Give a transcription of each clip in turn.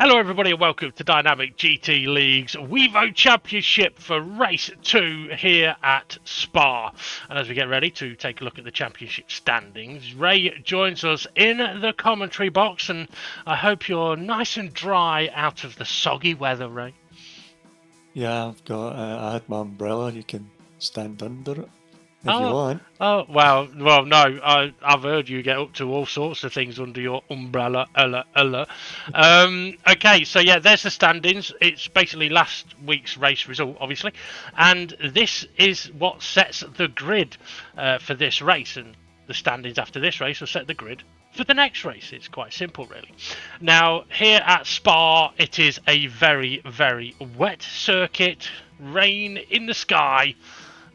Hello everybody and welcome to Dynamic GT League's Wevo Championship for Race 2 here at Spa. And as we get ready to take a look at the championship standings, Ray joins us in the commentary box, and I hope you're nice and dry out of the soggy weather, Ray. Yeah, I had my umbrella. You can stand under it if you want. Oh, well, no, I've heard you get up to all sorts of things under your umbrella. Okay, so yeah, there's the standings. It's basically last week's race result, obviously, and this is what sets the grid for this race, and the standings after this race will set the grid for the next race. It's quite simple, really. Now, here at Spa, it is a very, very wet circuit, rain in the sky,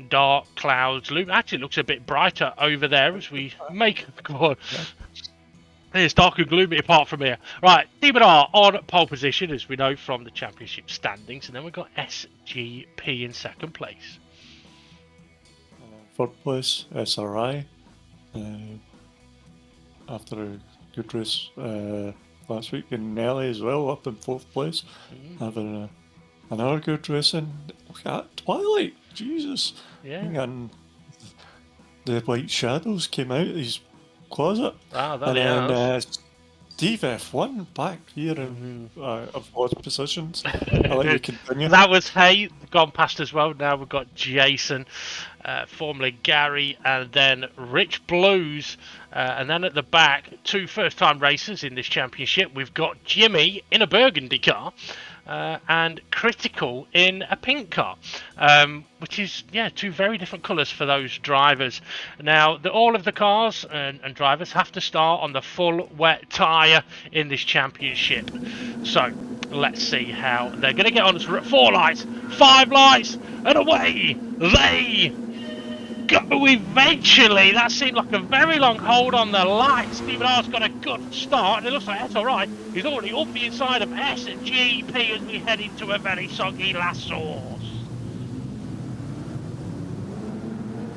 dark clouds. Actually looks a bit brighter over there as we make. God, it's dark and gloomy apart from here. Right, Demon R on pole position, as we know from the championship standings, and then we've got SGP in second place. Third place, SRI. After a good race last week, and Nelly as well up in fourth place, having another good race. And look at that, Twilight, Jesus! Yeah. And the white shadows came out of his closet. Wow, that and then Steve F1 back here in of odd positions. I'll let you continue. That was Hay gone past as well. Now we've got Jason, formerly Gary, and then Rich Blues, and then at the back, two first-time racers in this championship. We've got Jimmy in a burgundy car, and Critical in a pink car, which is, yeah, two very different colours for those drivers. Now, all of the cars and drivers have to start on the full wet tyre in this championship. So, let's see how they're going to get on. 4 lights, 5 lights, and away they go eventually. That seemed like a very long hold on the lights. Stephen R's got a good start, and it looks like that's all right. He's already up the inside of SGP as we head into a very soggy last source.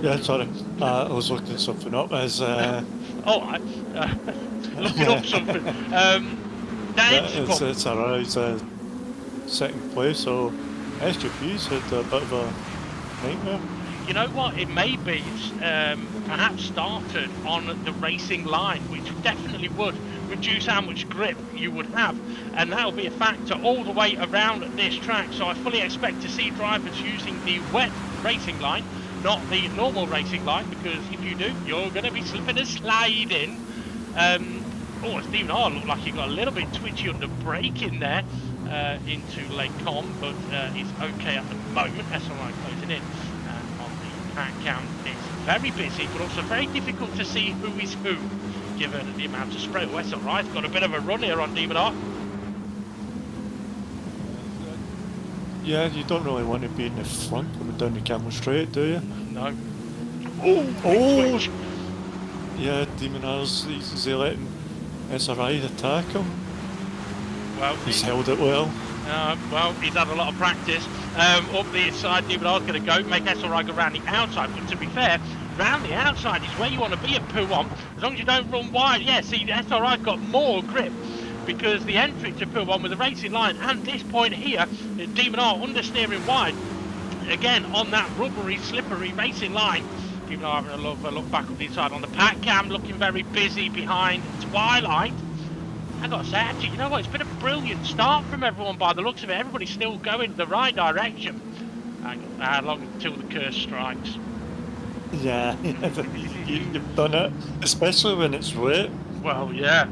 Yeah, sorry. I was looking something up as... Alright. Looking up something. It's alright. It's second place, so SGP's had a bit of a nightmare. You know what, it may be perhaps started on the racing line, which definitely would reduce how much grip you would have, and that will be a factor all the way around this track. So I fully expect to see drivers using the wet racing line, not the normal racing line, because if you do, you're going to be slipping and sliding. Stephen R looked like he got a little bit twitchy under braking there into Lake Com, but he's okay at the moment. SRI closing in. Track count is very busy, but also very difficult to see who is who, given the amount of spray. SRI's got a bit of a run here on Demon R. Yeah, you don't really want to be in the front coming down the Camel Straight, do you? No. Oh! Yeah, Demon R's, he's letting SRI attack him. Well, he's held it well. He's had a lot of practice. Up the inside, Demon R's going to go, make SRI go round the outside. But to be fair, round the outside is where you want to be at Pouon, as long as you don't run wide. Yeah, see, SRI's got more grip, because the entry to Pouon with the racing line and this point here, Demon R understeering wide. Again, on that rubbery, slippery racing line. Demon R having a look back up the inside on the pack cam, looking very busy behind Twilight. I gotta say, actually, you know what? It's been a brilliant start from everyone by the looks of it. Everybody's still going the right direction. How long until the curse strikes? Yeah, you've done it, especially when it's wet. Well, yeah.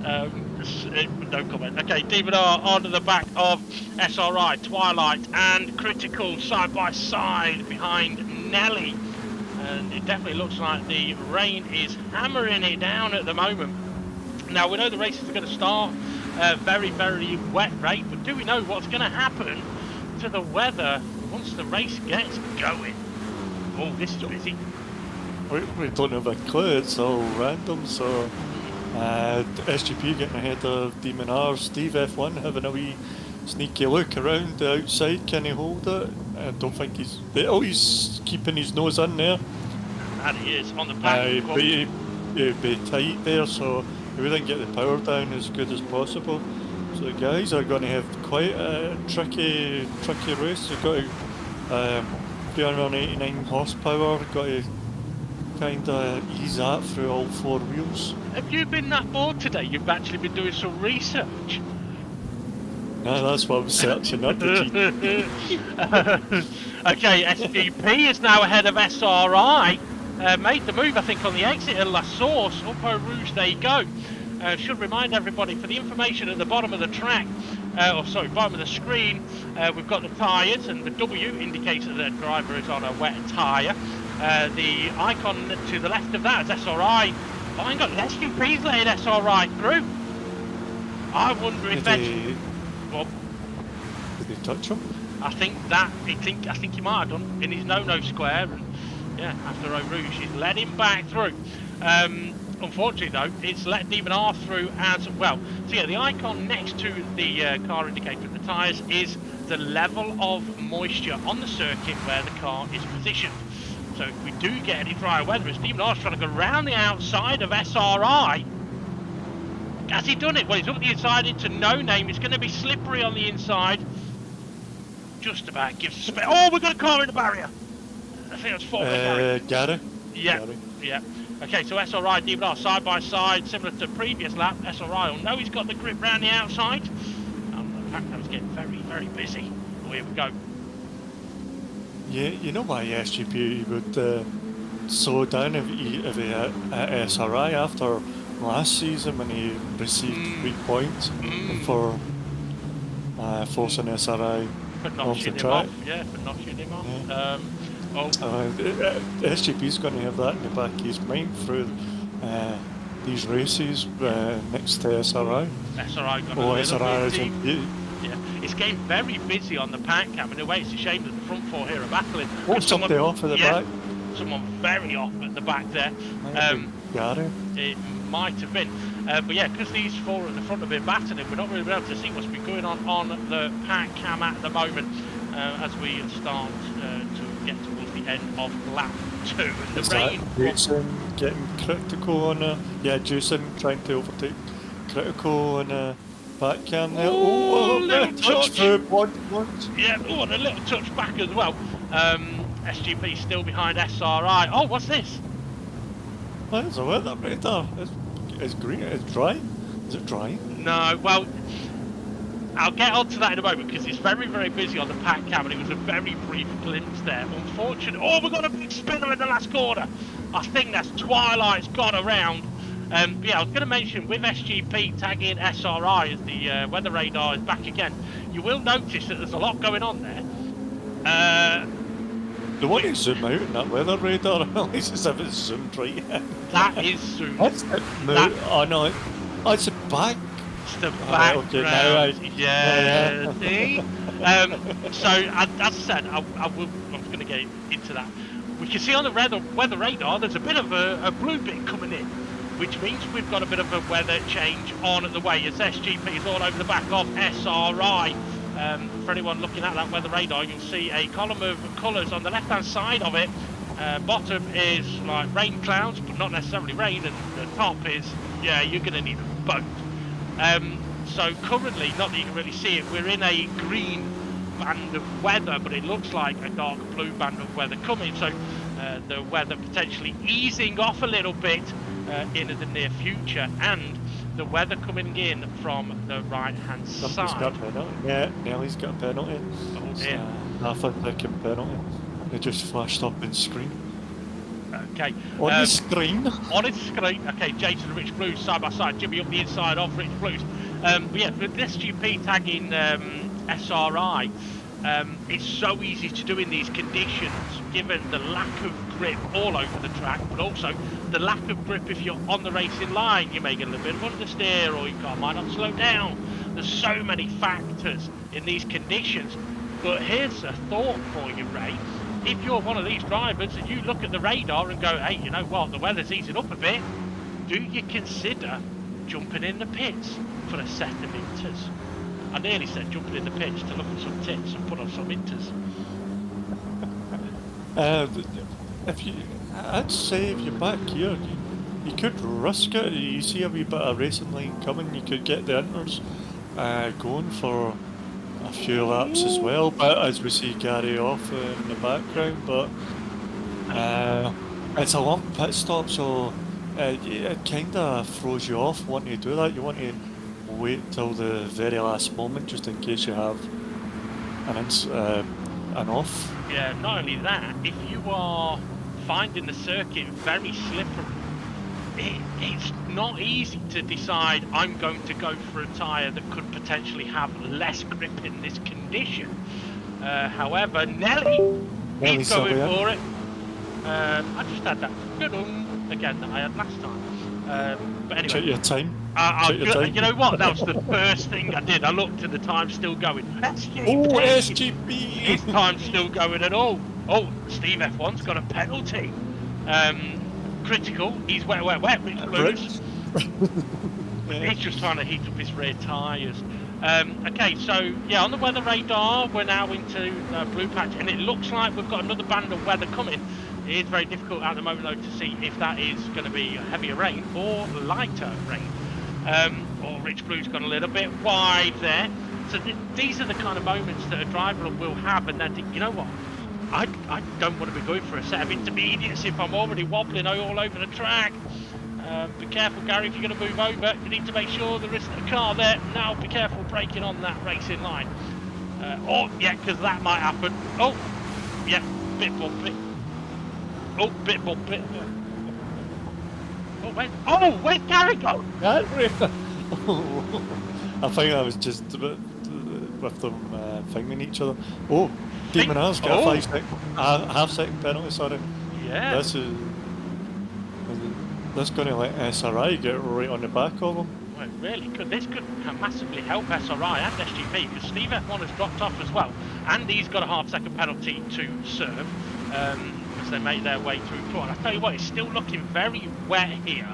No comment. Okay, Demon R onto the back of SRI, Twilight, and Critical side by side behind Nelly. And it definitely looks like the rain is hammering it down at the moment. Now, we know the races are going to start very, very wet, right? But do we know what's going to happen to the weather once the race gets going? Oh, this is busy. We don't have a clue, it's all random, so SGP getting ahead of Demon R, Steve F1 having a wee sneaky look around the outside. Can he hold it? I don't think he's keeping his nose in there. And he is on the back. He'd be tight there, so we didn't get the power down as good as possible. So the guys are going to have quite a tricky race. They've got to 389 horsepower. Got to kind of ease that through all four wheels. Have you been that bored today? You've actually been doing some research. No, that's what I'm searching up. The Okay, SGP is now ahead of SRI. Made the move, I think, on the exit at La Source. Up Eau Rouge, there you go. Should remind everybody, for the information at the bottom of the track, bottom of the screen, we've got the tyres, and the W indicates that the driver is on a wet tyre. The icon to the left of that is SRI. Oh, hang on, SGP's letting SRI through. I wonder if that's... Well, did they touch him? I think he might have done in his no square, and yeah, after Eau Rouge, he's let him back through. Unfortunately though, it's let Demon R through as well. So yeah, the icon next to the car indicator of the tyres is the level of moisture on the circuit where the car is positioned. So if we do get any drier weather, as Demon R's trying to go around the outside of SRI. Has he done it? Well, he's up the inside into No Name. It's going to be slippery on the inside. Just about gives a spin. Oh, we've got a car in the barrier. I think that's Gary. Gary? Yeah. Gary. Yeah. Okay, so SRI, Demon R side by side, similar to previous lap. SRI will know he's got the grip round the outside. The fact that was getting very busy. Oh, here we go. Yeah, you know why SGP would slow down if he at SRI after last season when he received 3 points for forcing SRI off the track. For notching him off. Yeah. SGP's going to have that in the back of his mind through these races next to SRI. SRI got SRI is yeah, it's getting very busy on the pack cam. In a way, it's a shame that the front four here are battling. Somebody off at the back. Someone very off at the back there. Gary. It might have been. But yeah, because these four at the front have been battling, we're not really able to see what's been going on the pack cam at the moment as we start to get towards the end of lap 2. And the rain. Jason getting critical on Jason trying to overtake critical on back cam there. Oh, little touch through one. Yeah, and a little touch back as well. SGP still behind SRI. Oh, what's this? Oh, there's a weather radar. It's green. It's dry. Is it dry? No, well, I'll get onto that in a moment because it's very busy on the pack cam, and it was a very brief glimpse there. Unfortunately, oh, we've got a big spinner in the last corner. I think that's Twilight's gone around. Yeah, I was going to mention with SGP tagging SRI as the weather radar is back again, you will notice that there's a lot going on there. The one you zoom out in that weather radar, at least as if it's zoomed right in. That is zoomed. That's it. Oh no, it's the back. It's the background. Okay, now yeah. See? So as I said, I'm going to get into that. We can see on the weather radar there's a bit of a blue bit coming in, which means we've got a bit of a weather change on the way as SGP is all over the back of SRI. For anyone looking at that weather radar, you'll see a column of colours on the left hand side of it. Bottom is like rain clouds, but not necessarily rain, and the top is, yeah, you're going to need a boat. So currently, not that you can really see it, we're in a green band of weather, but it looks like a dark blue band of weather coming, so the weather potentially easing off a little bit in the near future, and the weather coming in from the right hand side. Got a penalty. Yeah, Nelly's got a penalty. Oh dear. Half a second penalty. It just flashed up on screen. Okay. On the screen? On the screen. Okay, Jason and Rich Blues side by side. Jimmy up the inside of Rich Blues. But yeah, with SGP tagging SRI, it's so easy to do in these conditions, given the lack of grip all over the track, but also the lack of grip if you're on the racing line. You may get a little bit of understeer, or your car might not slow down. There's so many factors in these conditions. But here's a thought for you, Ray. If you're one of these drivers and you look at the radar and go, hey, you know what, the weather's easing up a bit, do you consider jumping in the pits for a set of inters? I nearly said jumping in the pits to look at some tits and put on some inters. I'd say if you're back here, you could risk it. You see a wee bit of racing line coming, you could get the inters going for a few laps as well, but as we see Gary off in the background, but it's a long pit stop, so it kind of throws you off wanting to do that. You want to wait till the very last moment just in case you have an off. Yeah, not only that, if you are finding the circuit very slippery, it's not easy to decide I'm going to go for a tyre that could potentially have less grip in this condition. However, Nelly's going for it. I just had that good again that I had last time. But anyway, check your time. You know what? That was the first thing I did. I looked and the time's still going. SGP! Oh, SGP! His time's still going at all. Oh, Steve F1's got a penalty. Critical. He's wet. Rich Blues. He's just trying to heat up his rear tyres. Okay, so yeah, on the weather radar, we're now into blue patch, and it looks like we've got another band of weather coming. It is very difficult at the moment though to see if that is going to be heavier rain or lighter rain. Rich Blue's got a little bit wide there. So these are the kind of moments that a driver will have, and then think, you know what? I don't want to be going for a set of intermediates if I'm already wobbling all over the track. Be careful, Gary, if you're going to move over. You need to make sure there isn't a car there. Now be careful braking on that racing line. Yeah, because that might happen. Oh, yeah, bit bumpy. Oh, bit bumpy. Oh, where's Gary gone? I think I was just with them fingering each other. Oh, Demon R's got a 5 second, half second penalty, sorry. Yeah. This going to let SRI get right on the back of them. Well, it really could. This could massively help SRI and SGP, because Steve F1 has dropped off as well, and he's got a half second penalty to serve as they make their way through court. I tell you what, it's still looking very wet here.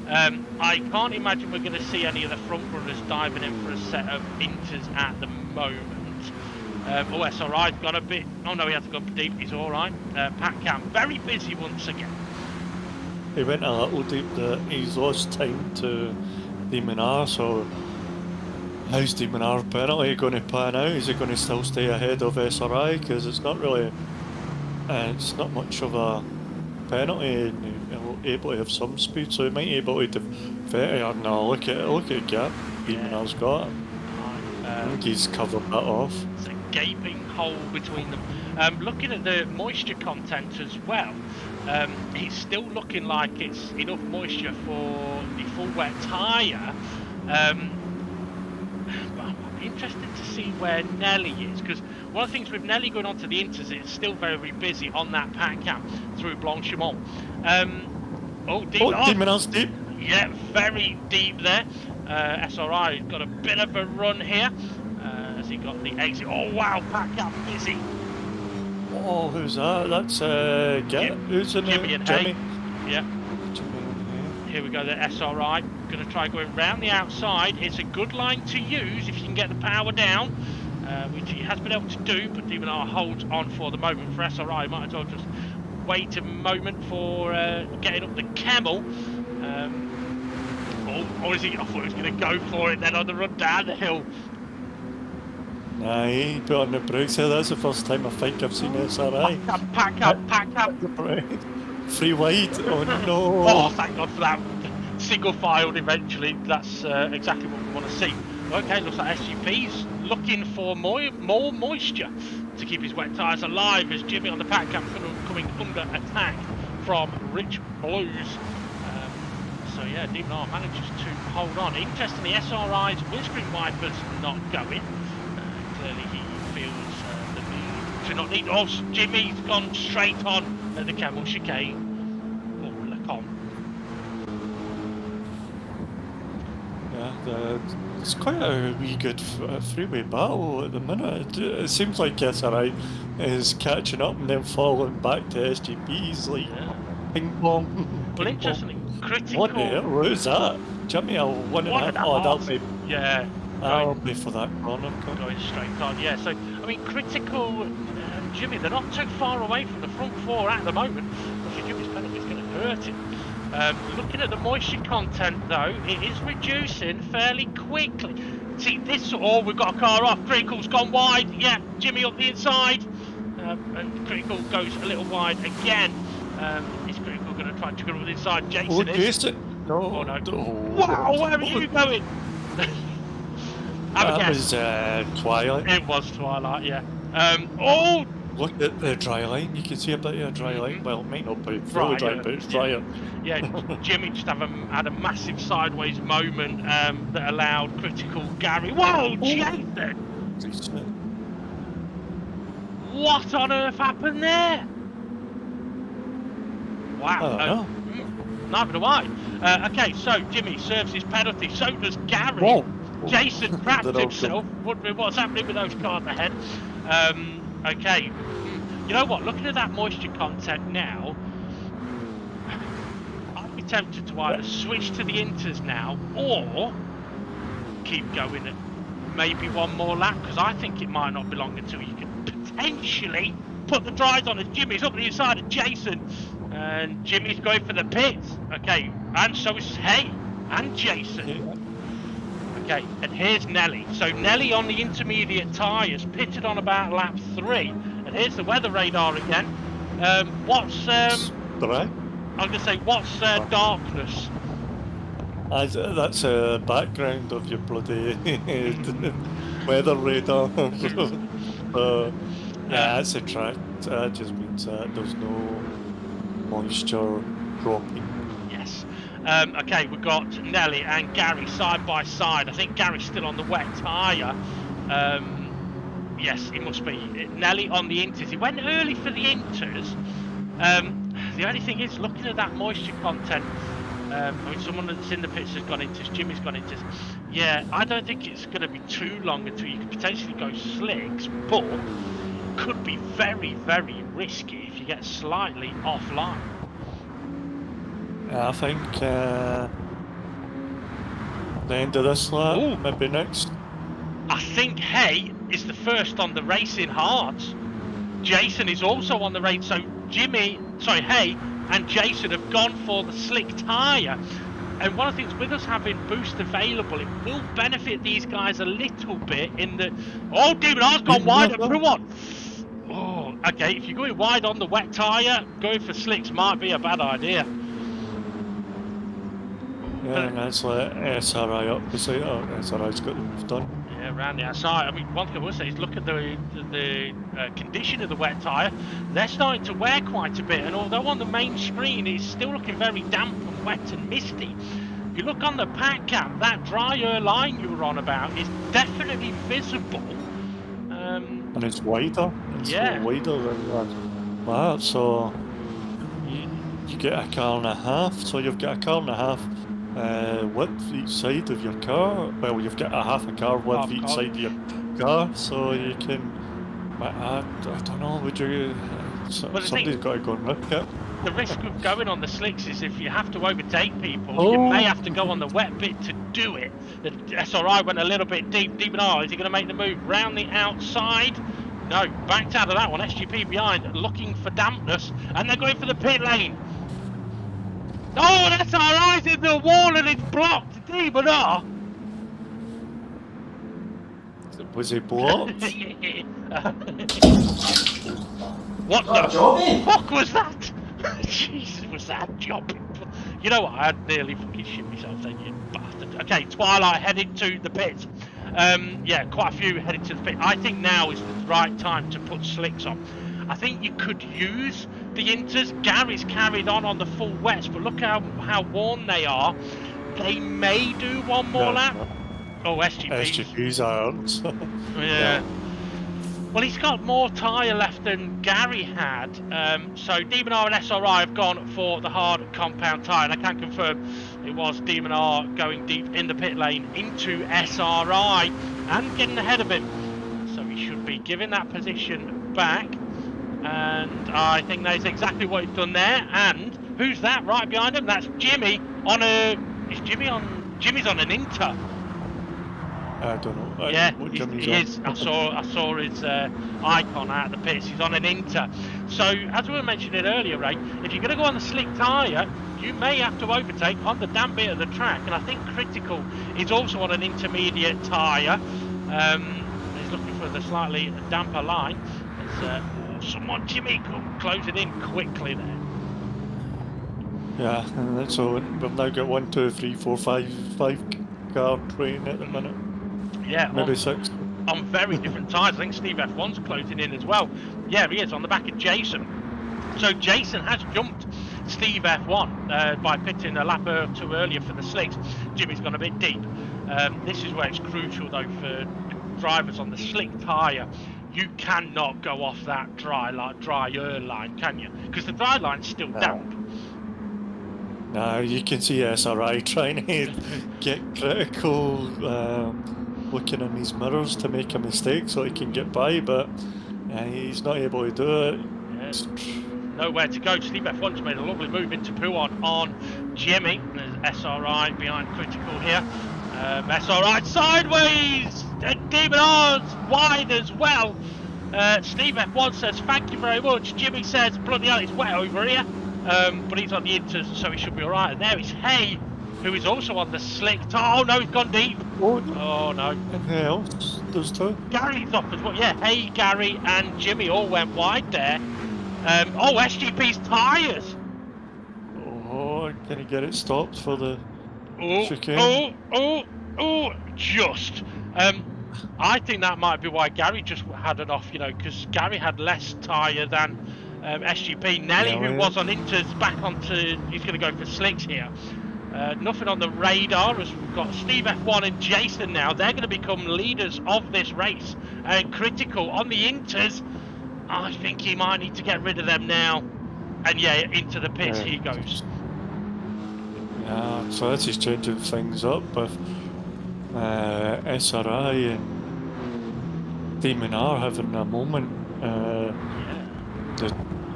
I can't imagine we're going to see any of the front runners diving in for a set of inters at the moment. SRI's got a bit. Oh no, he has to go deep. He's all right. Pat Cam very busy once again. He went a little deep. He's lost time to Demon R. So how's Demon R penalty going to pan out? Is he going to still stay ahead of SRI? Because it's not really. It's not much of a penalty. Able to have some speed, so he might be able to defend. No, look at the gap Demon R's got. I think he's covered that off. It's a gaping hole between them. Looking at the moisture content as well, it's still looking like it's enough moisture for the full wet tyre. But I'm interested to see where Nelly is, because one of the things with Nelly going on to the inters, it's still very busy on that pack cap through Blanchimont. Demon R's deep. Yeah, very deep there. SRI got a bit of a run here as he got the exit. Oh wow, pack up busy. Oh, who's that? That's who's in Jimmy it? and Jimmy. Hay. Yeah. Here we go, the SRI. Going to try going round the outside. It's a good line to use if you can get the power down, which he has been able to do, but Demon R holds on for the moment. For SRI, might as well just wait a moment for getting up the camel. Or is he? I thought he was going to go for it then on the run down the hill. Nah, he put on the brakes here. That's the first time I think I've seen SRI. Pack up. Free wide. Oh no. Oh, thank God for that. Single filed eventually. That's exactly what we want to see. Okay, looks like SGP's looking for more moisture to keep his wet tyres alive, as Jimmy on the pack cam coming under attack from Rich Blues. So yeah, Demon R manages to hold on. Interestingly, SRI's windscreen wipers not going. Clearly he feels the need to not need. Oh, Jimmy's gone straight on at the camel chicane. Oh, Lacombe. Yeah, it's quite a wee good freeway battle at the minute. It seems like SRI is catching up and then falling back to SGP's like ping pong. Well, interestingly, critical. What the hell? What is that? Jimmy, a 1.5. Oh, that'll be. Yeah. That'll be for that corner. Going straight on, yeah. So, I mean, critical Jimmy, they're not too far away from the front four at the moment. If Jimmy's penalty is going to hurt him. Looking at the moisture content though, it is reducing fairly quickly. See this. Oh, we've got a car off. Critical's gone wide. Yeah, Jimmy up the inside. And Critical goes a little wide again. Is Critical going to try and jiggle with inside? Oh, Jason is. Jason. No. Oh no. Oh, Wow, where are you going? Have a that guess. was Twilight. It was Twilight, yeah. Oh! Look at the dry line. You can see a bit of a dry line. Well, it might not be fully dry, but it's drier. Yeah, Jimmy just had a massive sideways moment that allowed Critical Gary. Whoa, Jason! What on earth happened there? Wow. I don't know. Neither do I. Okay, so Jimmy serves his penalty. So does Gary. Whoa. Jason crapped himself, wondering what's happening with those cars ahead. Okay. You know what? Looking at that moisture content now, I'd be tempted to either switch to the inters now or keep going and maybe one more lap, because I think it might not be long until you can potentially put the dries on as Jimmy's up the inside of Jason, and Jimmy's going for the pits. Okay, and so is Hay and Jason. Okay, and here's Nelly. So Nelly on the intermediate tyres, pitted on about lap 3. And here's the weather radar again. What's right. I'm going to say, what's darkness? That's a background of your bloody weather radar. Yeah, that's a track. That just means that there's no moisture dropping. Yes. Okay, we've got Nelly and Gary side by side. I think Gary's still on the wet tyre. Yes, it must be. Nelly on the inters. He went early for the inters. The only thing is, looking at that moisture content, I mean, someone that's in the pits has gone inters, Jimmy's gone inters. Yeah, I don't think it's going to be too long until you could potentially go slicks, but could be very, very risky if you get slightly offline. I think the end of this lap, maybe next. I think Hay is the first on the racing hards. Jason is also on the race, so Hay and Jason have gone for the slick tyre. And one of the things with us having boost available, it will benefit these guys a little bit in the... Oh, Demon R's gone wide and through one. Oh, okay, if you're going wide on the wet tyre, going for slicks might be a bad idea. Yeah, and that's like SRI up beside it. SRI's got the move done. Yeah, around the outside. I mean, one thing I will say is look at the condition of the wet tyre. They're starting to wear quite a bit, and although on the main screen it's still looking very damp and wet and misty, if you look on the pack cam, that drier line you were on about is definitely visible. And it's wider. It's wider than that. So you get a car and a half. So you've got a car and a half width each side of your car. Well, you've got a half a car width each side of your car, so you can. I don't know. Would you? Somebody's got to go and risk it. The risk of going on the slicks is if you have to overtake people, you may have to go on the wet bit to do it. The SRI went a little bit deep. Deep and R, is he going to make the move round the outside? No, backed out of that one. SGP behind, looking for dampness, and they're going for the pit lane. Oh, that's SRI's in the wall and it's blocked. Deep and R. Was he blocked? What the fuck was that? Jesus, was that job? You know what? I'd nearly fucking shit myself then, you bastard. Okay, Twilight heading to the pit. Yeah, quite a few heading to the pit. I think now is the right time to put slicks on. I think you could use the inters. Gary's carried on the full wets, but look how worn they are. They may do one more lap. Oh, SGPs aren't. Yeah. Well, he's got more tyre left than Gary had. So Demon R and SRI have gone for the hard compound tyre. And I can confirm it was Demon R going deep in the pit lane into SRI and getting ahead of him. So he should be giving that position back. And I think that's exactly what he's done there. And who's that right behind him? That's Jimmy on a... Jimmy's on an Inter. I don't know. Yeah, he is. I saw his icon out of the pits. He's on an Inter. So, as we were mentioning earlier, Ray, if you're going to go on the slick tyre, you may have to overtake on the damp bit of the track, and I think Critical is also on an intermediate tyre. He's looking for the slightly damper line. Someone, Jimmy, closing in quickly there. Yeah, and so we've now got 1, 2, 3, 4, 5 car train at the minute. Yeah, Maybe 6. On very different tyres. I think Steve F1's closing in as well. Yeah, he is on the back of Jason. So Jason has jumped Steve F1 by pitting a lap or two earlier for the slicks. Jimmy's gone a bit deep. This is where it's crucial though for drivers on the slick tyre. You cannot go off that drier line, can you? Because the dry line's still damp. Now you can see SRI trying to get Critical looking in his mirrors to make a mistake so he can get by, but he's not able to do it. Yes. Nowhere to go. Steve F1's made a lovely move into Puon on Jimmy. There's SRI behind Critical here. SRI sideways! And Demon R's wide as well. Steve F1 says, thank you very much. Jimmy says, bloody hell, it's wet over here. But he's on the inters, so he should be alright. And there is Hay, who is also on the slick. Oh no, he's gone deep. Oh no. And who else? There's 2. Gary's off as well. Yeah, Hay, Gary, and Jimmy all went wide there. SGP's tyres. Oh, can he get it stopped for the chicane? Just. I think that might be why Gary just had an off, because Gary had less tyre than SGP. Nelly, who was on inters, back onto, he's going to go for slicks here. Nothing on the radar as we've got Steve F1 and Jason now. They're going to become leaders of this race. And Critical on the inters. I think he might need to get rid of them now. And yeah, into the pits he goes. Yeah, so this is changing things up with SRI and Demon R having a moment.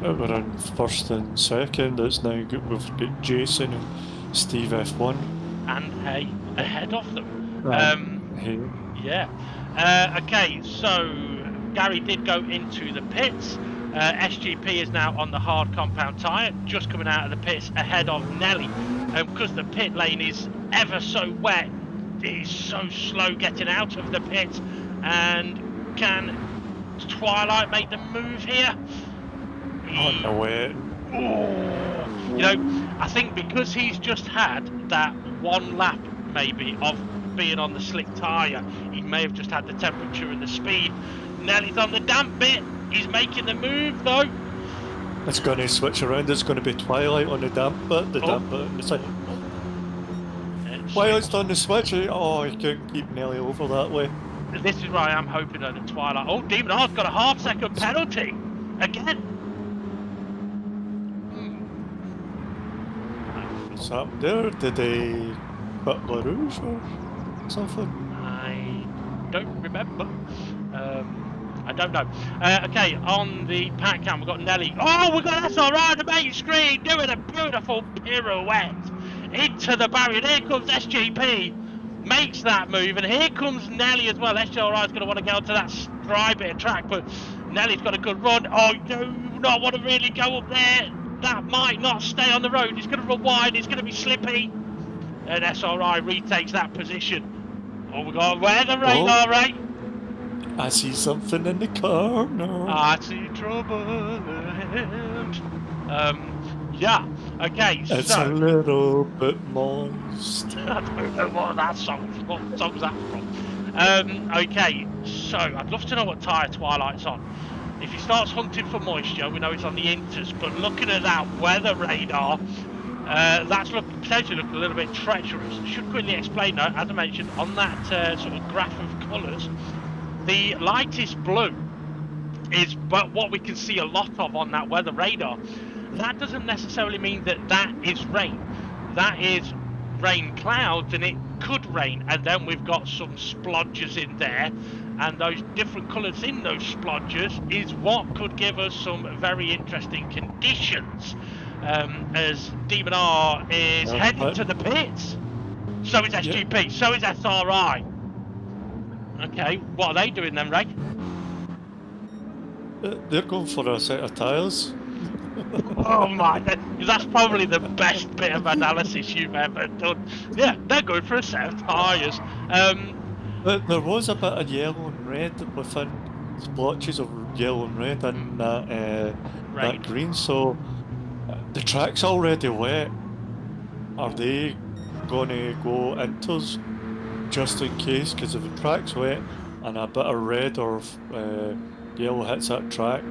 We're in first and second. It's now good. We've got Jason and Steve F1. And Hay ahead of them. Hay. Yeah. Okay, so Gary did go into the pits. SGP is now on the hard compound tyre, just coming out of the pits ahead of Nelly. And because the pit lane is ever so wet, it is so slow getting out of the pits. And can Twilight make the move here? On the way. I think because he's just had that one lap maybe of being on the slick tyre, he may have just had the temperature and the speed. Nelly's on the damp bit. He's making the move though. It's going to switch around. It's going to be Twilight on the damp bit. Damp bit. It's like Twilight's done the switch. Oh, he couldn't keep Nelly over that way. This is where I am hoping that the Twilight. Oh, Demon R's got a half-second penalty again. What's happened there? Did they put La Rouge or something? I don't remember. I don't know. Okay, on the pack cam, we've got Nelly. Oh, we've got SRI on the main screen doing a beautiful pirouette into the barrier. And here comes SGP, makes that move, and here comes Nelly as well. SRI is going to want to get onto that dry bit of track, but Nelly's got a good run. Oh, you do not want to really go up there. That might not stay on the road. It's going to run wide. It's going to be slippy. And SRI retakes that position. Oh, we've got weather radar, right? I see something in the corner. I see trouble ahead. Yeah. Okay. It's so a little bit moist. I don't know what song's that from. Okay. So I'd love to know what tyre Twilight's on. If he starts hunting for moisture, we know it's on the inters. But looking at that weather radar, that's potentially looking a little bit treacherous. I should quickly explain though, as I mentioned, on that sort of graph of colours. The lightest blue is what we can see a lot of on that weather radar. That doesn't necessarily mean that is rain. That is rain clouds, and it could rain. And then we've got some splodges in there, and those different colours in those splodges is what could give us some very interesting conditions. As Demon R is heading to the pits. So is SGP, so is SRI. Okay, what are they doing then, Ray? They're going for a set of tyres. Oh my, that's probably the best bit of analysis you've ever done. Yeah, they're good for a set of tyres. But there was a bit of yellow and red within splotches of yellow and red in that Rain. green. So the track's already wet. Are they going to go into us just in case? Because if the track's wet and a bit of red or yellow hits that track,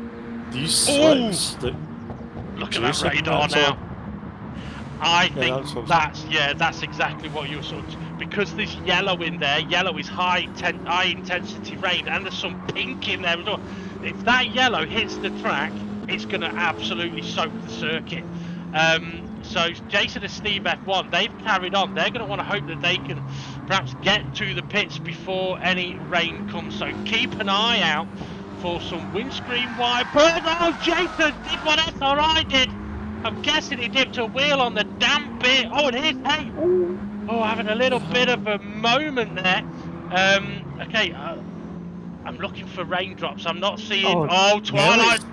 these Oh, slicks that look at that Jason radar hits on, now. I yeah, think that's what that's exactly what you're sort of, because there's yellow in there. Yellow is high intensity rain, and there's some pink in there as well. If that yellow hits the track, it's going to absolutely soak the circuit. So Jason and Steve F1, they've carried on. They're going to want to hope that they can perhaps get to the pits before any rain comes. So keep an eye out for some windscreen wipers. Oh, Jason did what SRI did. I'm guessing he dipped a wheel on the damp bit. Oh, and here's Hay. Oh, having a little bit of a moment there. Okay, I'm looking for raindrops. I'm not seeing. oh, Oh, Twilight. Nelly's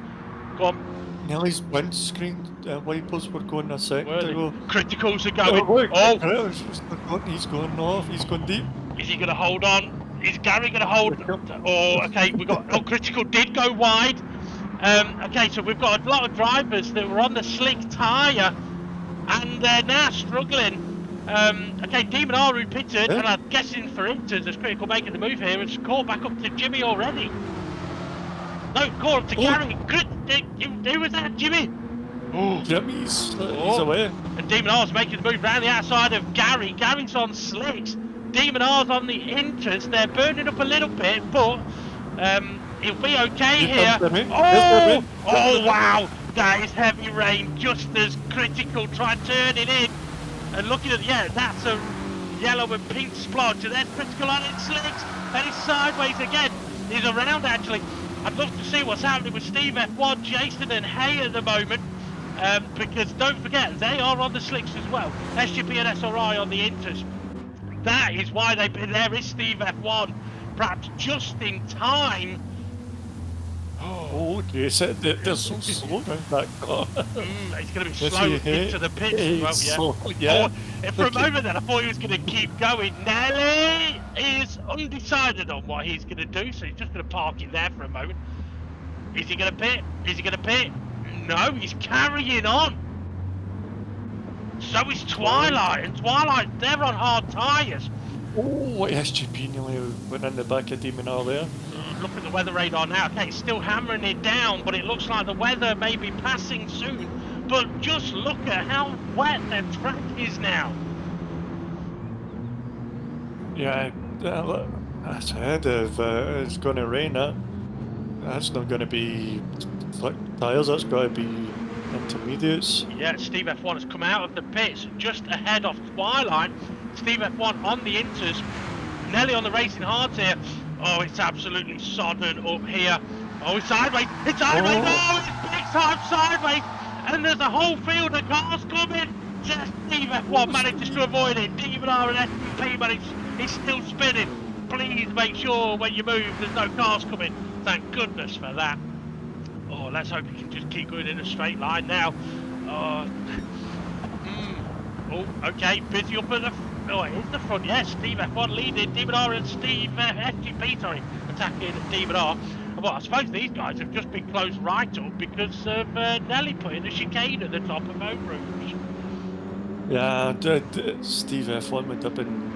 Go on. Nelly's windscreen wipers were going a second Were they? ago. Criticals are Oh, going. look, Oh, he's going off. He's going deep. is he going to hold on? Is Gary going to hold? Look up. Oh, okay. We got. Oh, critical did go wide. Okay, so we've got a lot of drivers that were on the slick tyre, and they're now struggling. Okay, Demon Aru pitted, Yeah. and I'm guessing for Inters as Critical making the move here, it's caught back up to Jimmy already. No, caught up to Gary. Who was that, Jimmy? Oh. Jimmy's he's away. And Demon R's making the move round the outside of Gary. Gary's on slicks. Demon R's on the Inters. They're burning up a little bit, but he'll be okay here. Oh, wow. That is heavy rain, just as Critical try turning in. And looking at, yeah, that's a yellow and pink splotch. And there's Critical on its slicks. And he's sideways again. He's around, actually. I'd love to see what's happening with Steve F1, Jason and Hay at the moment. Because don't forget, they are on the slicks as well. SGP and SRI on the Inters. That is why they've been there. Is Steve F1 perhaps just in time? Oh, Jason, they're so slow around that car. He's going to be slow into the pits. Well, yeah. Oh, for a moment then, I thought he was going to keep going. Nelly is undecided on what he's going to do, so he's just going to park it there for a moment. Is he going to pit? Is he going to pit? No, he's carrying on. So is Twilight, and Twilight, they're on hard tyres. Oh, SGP nearly went in the back of Demon R there. Look at the weather radar now. Okay, it's still hammering it down, but it looks like the weather may be passing soon. But just look at how wet the track is now. Yeah, that's ahead of it's going to rain. That's not going to be slick tyres. That's got to be intermediates. Yeah, Steve F1 has come out of the pits just ahead of Twilight. Steve F1 on the Inters. Nelly on the racing hards here. Oh, it's absolutely sodden up here. Oh, it's sideways. It's sideways. Oh, it's big time sideways. And there's a whole field of cars coming. Just Steve F1 manages to avoid it. Demon R and SPP managed. It's still spinning. Please make sure when you move there's no cars coming. Thank goodness for that. Oh, let's hope we can just keep going in a straight line now. Oh, okay. Busy up at the... Oh, it is the front, yes. Steve F1 leading, Demon R and Steve FGP, sorry, attacking Demon R. Well, I suppose these guys have just been closed right up because of Nelly putting a chicane at the top of Oak Rouge. Yeah, Steve F1 went up and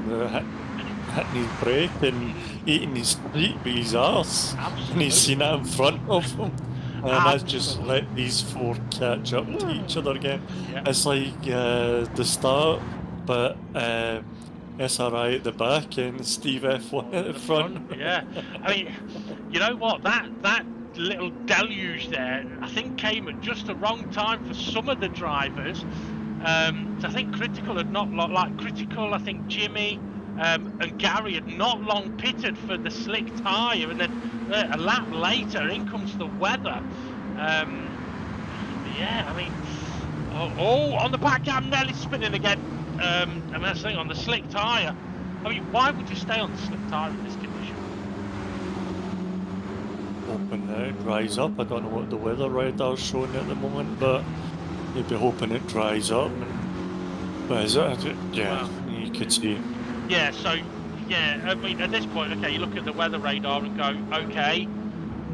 hitting his brake and eating his street with his arse. Absolutely. And he's seen it in front of him. And that's just let these four catch up to each other again. Yeah. It's like the start, but SRI at the back and Steve F1 at the front. Yeah, I mean, you know what? That little deluge there, I think, came at just the wrong time for some of the drivers. So I think Critical had not like Critical. I think Jimmy and Gary had not long pitted for the slick tyre, and then a lap later, in comes the weather. Yeah, I mean, on the back cam, Nelly's spinning again. And that's the thing, on the slick tyre. I mean, why would you stay on the slick tyre in this condition? hoping that it dries up. I don't know what the weather radar's showing at the moment, but you'd be hoping it dries up. But is it? Yeah, Well, you could see. yeah, so, yeah, I mean, at this point, okay, you look at the weather radar and go, okay,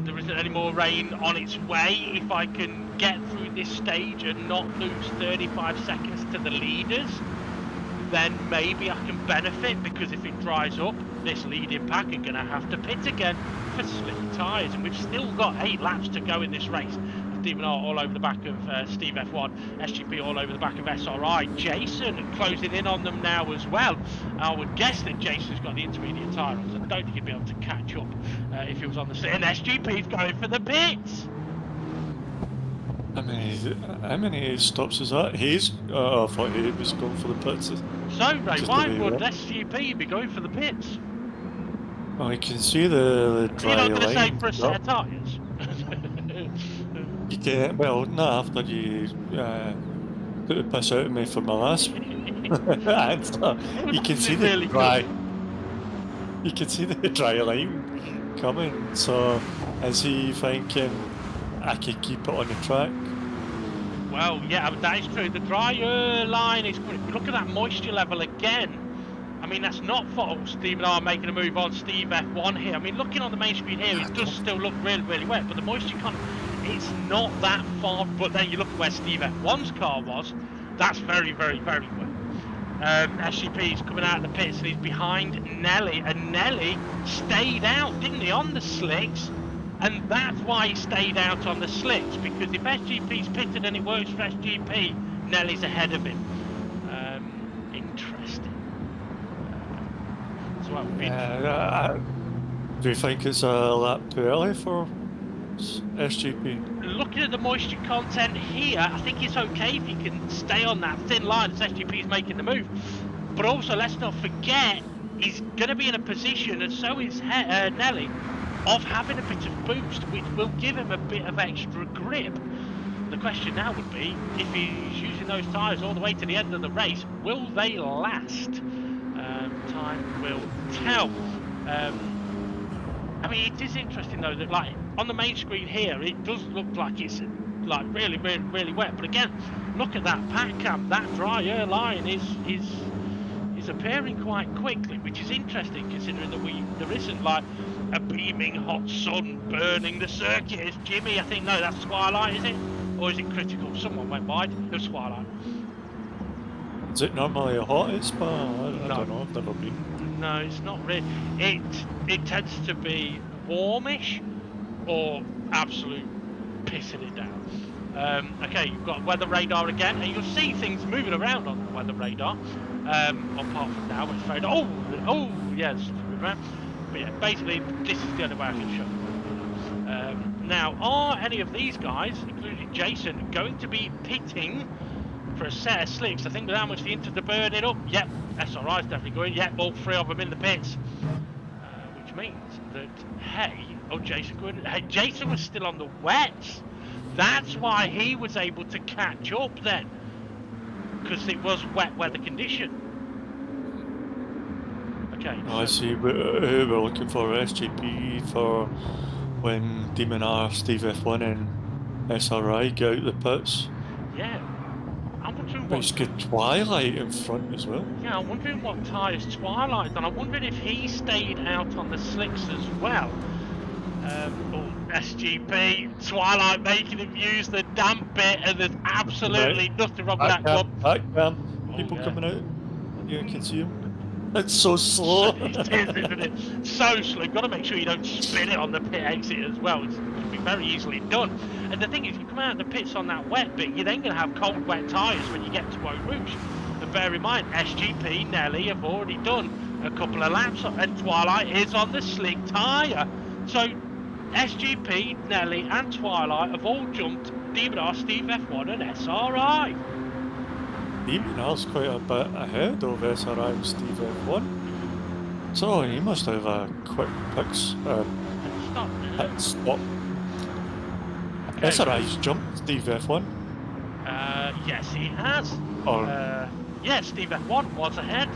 there isn't any more rain on its way. If I can get through this stage and not lose 35 seconds to the leaders, then maybe I can benefit, because if it dries up, this leading pack are going to have to pit again for slick tyres, and we've still got 8 laps to go in this race. Stephen R all over the back of Steve F1, SGP all over the back of SRI, Jason closing in on them now as well. I would guess that Jason's got the intermediate tyre on, so I don't think he'd be able to catch up if he was on the sit. And SGP's going for the pits. How many stops is that? I thought he was going for the pits. So, Ray, Just why the way would up. SGP be going for the pits? Well, you can see the You're dry not going to say line. for a set of tyres? You can, well, not after you put the piss out of me for my last answer. You can see the really dry. good. You can see the dry line coming. So, is he thinking I could keep it on the track? Well, yeah, that is true. The drier line is good. If you look at that moisture level again, I mean, that's not for Steve and I making a move on Steve F1 here. I mean, looking on the main screen here, it does still look really, really wet, but the moisture it's not that far. But then you look at where Steve F1's car was, that's very, very, very wet. SGP is coming out of the pits and he's behind Nelly, and Nelly stayed out, didn't he, on the slicks? And that's why he stayed out on the slicks, because if SGP's pitted and it works for SGP, Nelly's ahead of him. Interesting. So that would be Do you think it's a lap too early for SGP? looking at the moisture content here, I think it's okay if you can stay on that thin line as SGP is making the move. But also, let's not forget, he's going to be in a position, and so is Nelly, of having a bit of boost, which will give him a bit of extra grip. The question now would be, if he's using those tyres all the way to the end of the race, will they last? Time will tell. I mean, it is interesting though that, like, on the main screen here, it does look like it's like really, really, really wet. But again, look at that pack cam. That dry air line is appearing quite quickly, which is interesting considering that there isn't like a beaming hot sun burning the circuit. It's Jimmy, I think. No, that's Twilight, is it? Or is it Critical? Someone went wide. It was Twilight. Is it normally a hot at Spa? I No. don't know. I've never been. No, it's not really. It tends to be warmish or absolute pissing it down. Okay, you've got weather radar again, and you'll see things moving around on the weather radar. Apart from now, it's very. Oh, yeah, it's moving around. But yeah, basically, this is the only way I can show you. Now, are any of these guys, including Jason, going to be pitting for a set of slicks? I think with how much the Inters are burning up, yep, SRI's definitely going, yep, all 3 of them in the pits. Which means that, Jason was still on the wets. That's why he was able to catch up then, because it was wet weather condition. Okay. I see. We're looking for SGP for when Demon R, Steve F1 and SRI get out the pits. Yeah. I'm wondering But it's got Twilight in front as well. Yeah, I'm wondering what tyres Twilight done. I'm wondering if he stayed out on the slicks as well. SGP, Twilight making him use the damp bit, and there's absolutely nothing wrong with that club. People coming out. You can see them. It's so slow. It is, isn't it? So slow. You've got to make sure you don't spin it on the pit exit as well. It can be very easily done. And the thing is, you come out of the pits on that wet bit, you're then going to have cold, wet tyres when you get to Eau Rouge. And bear in mind, SGP, Nelly have already done a couple of laps, and Twilight is on the slick tyre. So SGP, Nelly, and Twilight have all jumped Demon R, Steve F1, and SRI. Demon R's quite a bit ahead of SRI and Steve F1. So he must have a quick pit stop. Okay. SRI's jumped Steve F1. Yes, he has. Or yeah, Steve F1 was ahead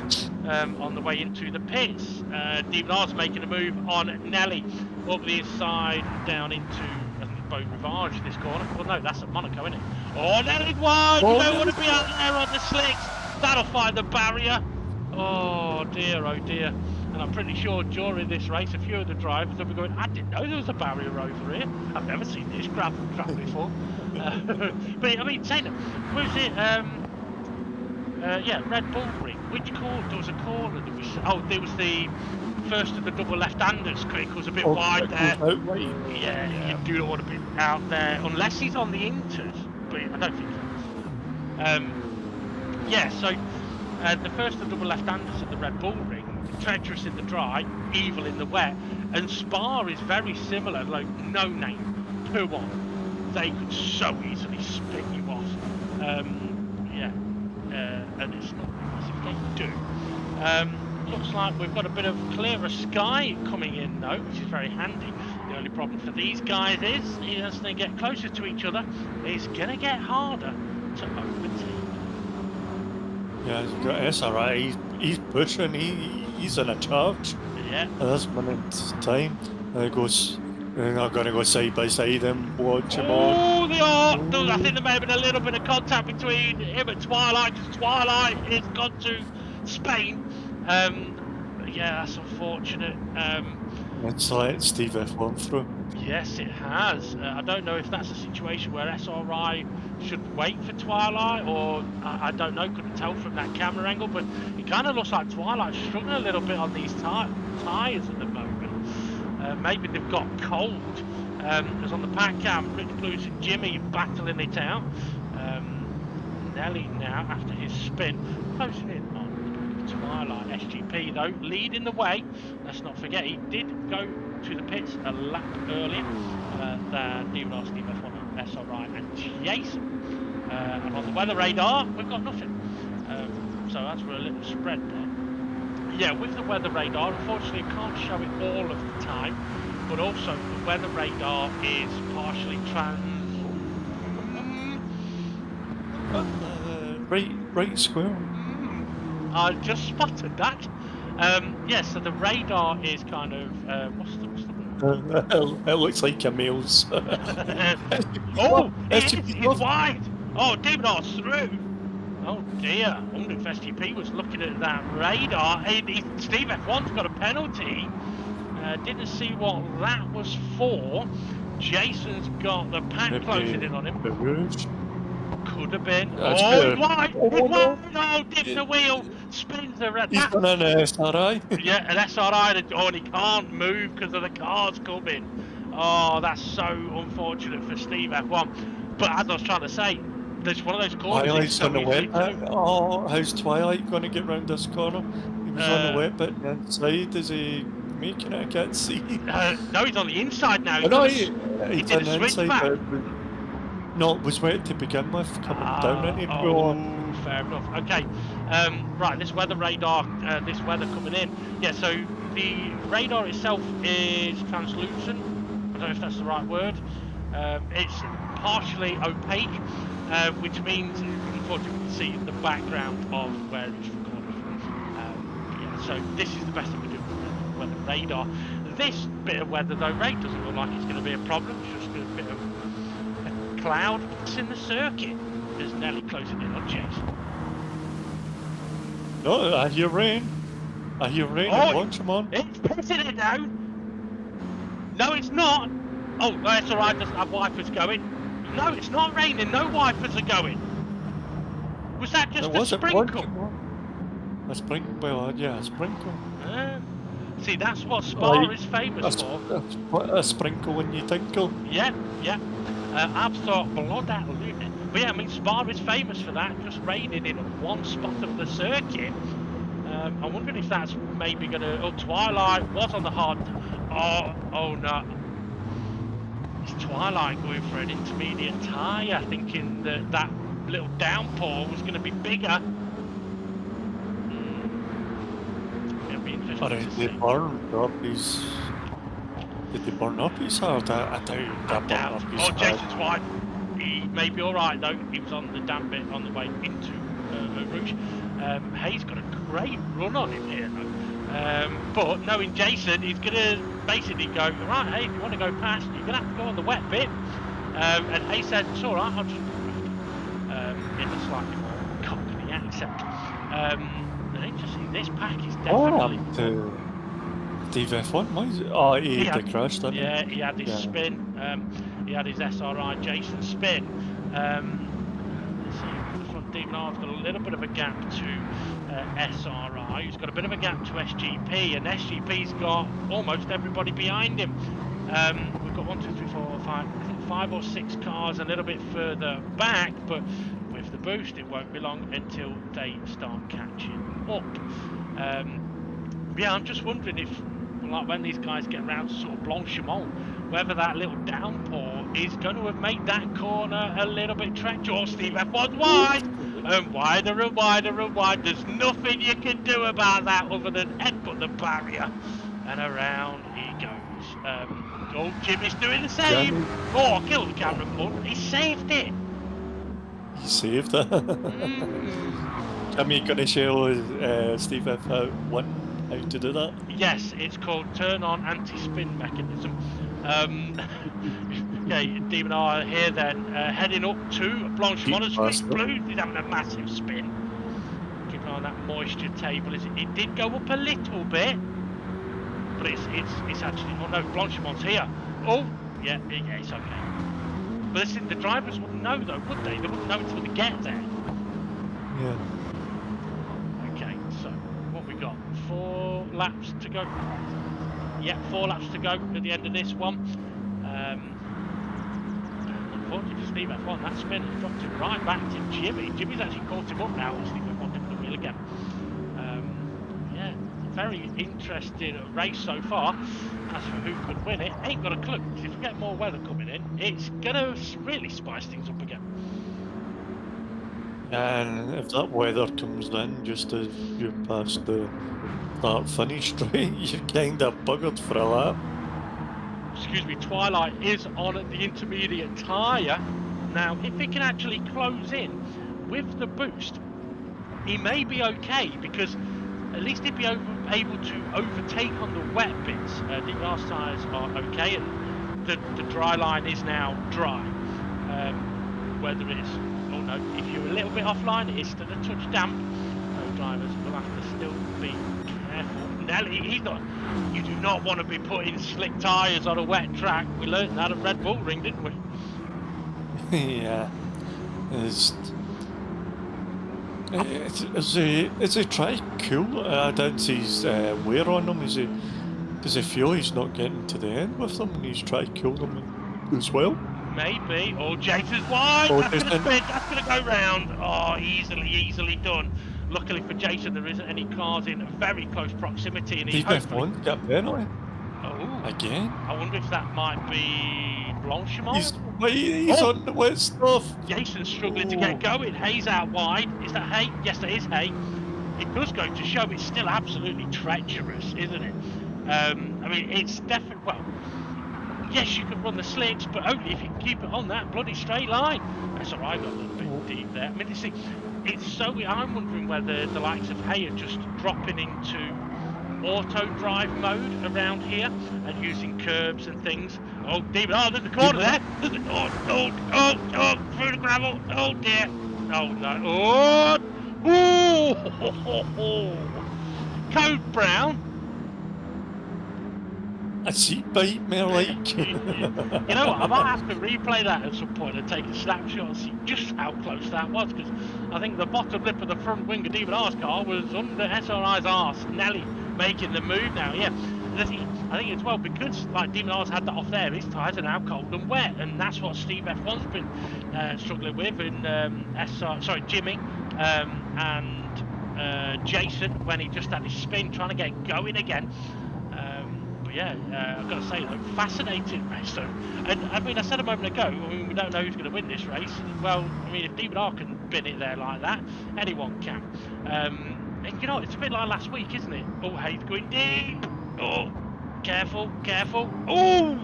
on the way into the pits. Demon R's making a move on Nelly up the inside down into, I think, Beau Rivage this corner. Well, no, that's at Monaco, isn't it? Oh, Nelly wide! You Oh, don't want Nelly. to be out there on the slicks. That'll find the barrier. Oh dear, oh dear. And I'm pretty sure during this race, a few of the drivers will be going, I didn't know there was a barrier over here. I've never seen this gravel track before. But I mean, saying that, was it, yeah, Red Bull Ring. Which corner? There was a corner that was, oh, there was the first of the double left-handers. Crick was a bit wide there. Yeah, you do not want to be out there, unless he's on the inters, but I don't think so. Yeah, so the first of the double left-handers at the Red Bull Ring, treacherous in the dry, evil in the wet, and Spa is very similar, like no name, per one. They could so easily split you off. Yeah, and it's not as if they do. Looks like we've got a bit of clearer sky coming in though, which is very handy. The only problem for these guys is, as they get closer to each other, it's going to get harder to overtake. Yeah, he's got SRI. He's pushing. He's in a charge. Yeah. At this minute in time, they're going to go side by side and watch him on. Oh, they are. I think there may have been a little bit of contact between him and Twilight, because Twilight has gone to Spain. Yeah, that's unfortunate. It's like Steve F1 through. Yes, it has. I don't know if that's a situation where SRI should wait for Twilight, or I don't know, couldn't tell from that camera angle, but it kind of looks like Twilight's struggling a little bit on these tyres at the moment. Maybe they've got cold, because on the pack cam, Rich Blues and Jimmy battling it out. Nelly now, after his spin, closing in on Twilight. SGP though leading the way. Let's not forget he did go to the pits a lap earlier than Demon R, Steve F1, SRI and Jason. And on the weather radar we've got nothing. So that's for a little spread there. Yeah, with the weather radar, unfortunately it can't show it all of the time, but also the weather radar is partially Right square. I just spotted that. Yeah, so the radar is kind of what's the word? It looks like a male's. Oh, it's wide. Oh, Demon R's through. Oh dear. I wonder if SGP was looking at that radar. Steve F1's got a penalty. Didn't see what that was for. Jason's got the pack closing in on him. The rouge. Could have been. That's oh, good. It's wide! It's wide! Oh, dips the wheel, spins the red. He's done an SRI. Yeah, an SRI. Oh, and he can't move because of the cars coming. Oh, that's so unfortunate for Steve F1. But as I was trying to say, there's one of those corners. Twilight's on the wet bit. Oh, how's Twilight going to get round this corner? He was on the wet bit inside. Is he making it? I can't see. No, he's on the inside now. He did on a the switch inside, back. but no, it was wet to begin with, coming down into the on. Fair enough. Okay, right, this weather radar, this weather coming in. Yeah, so the radar itself is translucent. I don't know if that's the right word. It's partially opaque, which means, unfortunately, you can see the background of where it's recorded from. Yeah, so this is the best thing we do with weather radar. This bit of weather, though, Ray, doesn't look like it's going to be a problem. It's just a bit of cloud in the circuit as Nelly closing in on Jason. No, I hear rain. I hear rain. Watch him on. It's pissing it down. No, it's not. Oh, that's all right. Doesn't have wipers going. No, it's not raining. No wipers are going. Was that just a sprinkle? A sprinkle. Well, yeah, a sprinkle. See, that's what Spa is famous for. A sprinkle when you tinkle. Yeah, yeah. I've thought blood out of it. But yeah, I mean, Spa is famous for that, just raining in one spot of the circuit. I'm wondering if that's maybe going to... Oh, Twilight was on the hard... Oh no. It's Twilight going for an intermediate tyre, thinking that that little downpour was going to be bigger. It'll be interesting to see. Did they burn up his heart? I doubt. Oh, Jason's wide. He may be alright though. He was on the damn bit on the way into Rouge. Hayes got a great run on him here, though. But knowing Jason, he's going to basically go, right, hey, if you want to go past, you're going to have to go on the wet bit. And Hayes said, it's all right, I'll just in a slightly more cockney accent. Interesting, this pack is definitely... Steve F1, why is it? Oh, he had crashed, didn't he? Yeah, he had his spin. He had his SRI Jason spin. Let's see, the front Demon R's got a little bit of a gap to SRI, who's got a bit of a gap to SGP, and SGP's got almost everybody behind him. We've got 1, 2, 3, 4, 5, I think 5 or 6 cars a little bit further back, but with the boost, it won't be long until they start catching up. Yeah, I'm just wondering if, like, when these guys get around to sort of Blanchimont, whether that little downpour is going to have made that corner a little bit treacherous. Steve F1's wide, and wider and wider and wide. There's nothing you can do about that other than headbutt the barrier, and around he goes. Oh, Jimmy's doing the same. Oh, killed the camera, but he saved it. He saved it. Jimmy going to show Steve F1 how to do that? Yes, it's called turn on anti-spin mechanism. Okay, Demon R here then, heading up to Blanchimont. Blue, he's having a massive spin. Keep an eye on that moisture table. It did go up a little bit, but it's actually, oh no, Blanchimont's here. Oh, yeah, it's okay. But listen, the drivers wouldn't know though, would they? They wouldn't know until they get there. Yeah. Okay, so what we got? 4 laps to go. Yeah, 4 laps to go at the end of this one. Unfortunately for Steve F1, that spin has dropped him right back to Jimmy. Jimmy's actually caught him up now. Steve F1 took the wheel again. Yeah, very interesting race so far. As for who could win it, ain't got a clue. Because if we get more weather coming in, it's gonna really spice things up again. And if that weather comes in just as you're past the start-finish straight, you're kind of buggered for a lap. Excuse me, Twilight is on the intermediate tyre. Now, if he can actually close in with the boost, he may be okay, because at least he'd be able to overtake on the wet bits. The last tyres are okay, and the dry line is now dry. Whether it's, oh no, if you're a little bit offline, it is still a touch damp. So drivers will have to still be careful. Nelly, he's not. You do not want to be putting slick tyres on a wet track. We learned that at Red Bull Ring, didn't we? Yeah. Is he trying to cool? I don't see his wear on him. Does he feel he's not getting to the end with them and he's trying to cool them as well? Maybe. Oh, Jason's wide. Oh, that's going to spin. That's going to go round. Oh, easily done. Luckily for Jason, there isn't any cars in very close proximity, and he hopefully... F1 got penalty. Oh. Again? I wonder if that might be Blanchimont. He's on the wet stuff. Jason's struggling to get going. Hayes out wide. Is that Hay? Yes, that is Hay. It does go to show it's still absolutely treacherous, isn't it? I mean, it's definitely... Well, yes, you can run the slicks, but only if you can keep it on that bloody straight line. That's all right, got a little bit deep there. I mean, it's so... I'm wondering whether the likes of Hay are just dropping into auto drive mode around here and using curbs and things. Oh, Demon, oh, there's the corner there. There's the, oh, through the gravel. Oh, dear. Oh, no. Oh, Code Brown. A seat bite, more like. You know what? I might have to replay that at some point and take a snapshot and see just how close that was, because I think the bottom lip of the front wing of Demon R's car was under SRI's arse. Nelly making the move now. Yeah, I think it's well because like Demon R's had that off there. His tyres are now cold and wet, and that's what Steve F1's been struggling with in Jimmy and Jason when he just had his spin trying to get going again. Yeah, I've got to say though, fascinating race though. And I mean, I said a moment ago, I mean, we don't know who's going to win this race. Well, I mean, if Demon R can bin it there like that, anyone can. And you know, it's a bit like last week, isn't it? Oh, Hayes going deep. Oh, careful. Oh!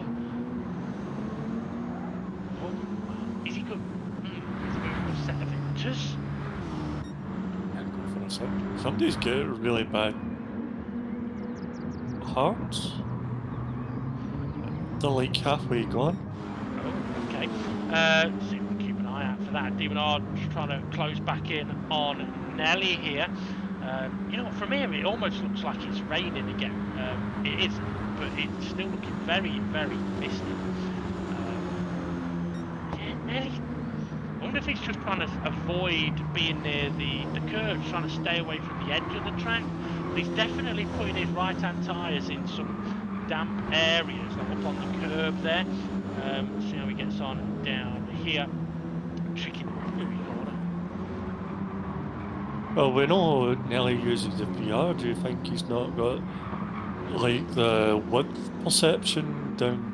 Is he good? Is he going for a set of victors? Somebody's got really bad hearts. They're like halfway gone. Oh, okay. So we'll keep an eye out for that. Demon R trying to close back in on Nelly here. You know what, from here it almost looks like it's raining again. It isn't, but it's still looking very, very misty. Yeah, Nelly. I wonder if he's just trying to avoid being near the curve, trying to stay away from the edge of the track. But he's definitely putting his right-hand tyres in some damp areas, like up on the curb there. See how he gets on down here. Tricky corner. Well, we know Nelly uses the VR. Do you think he's not got like the width perception down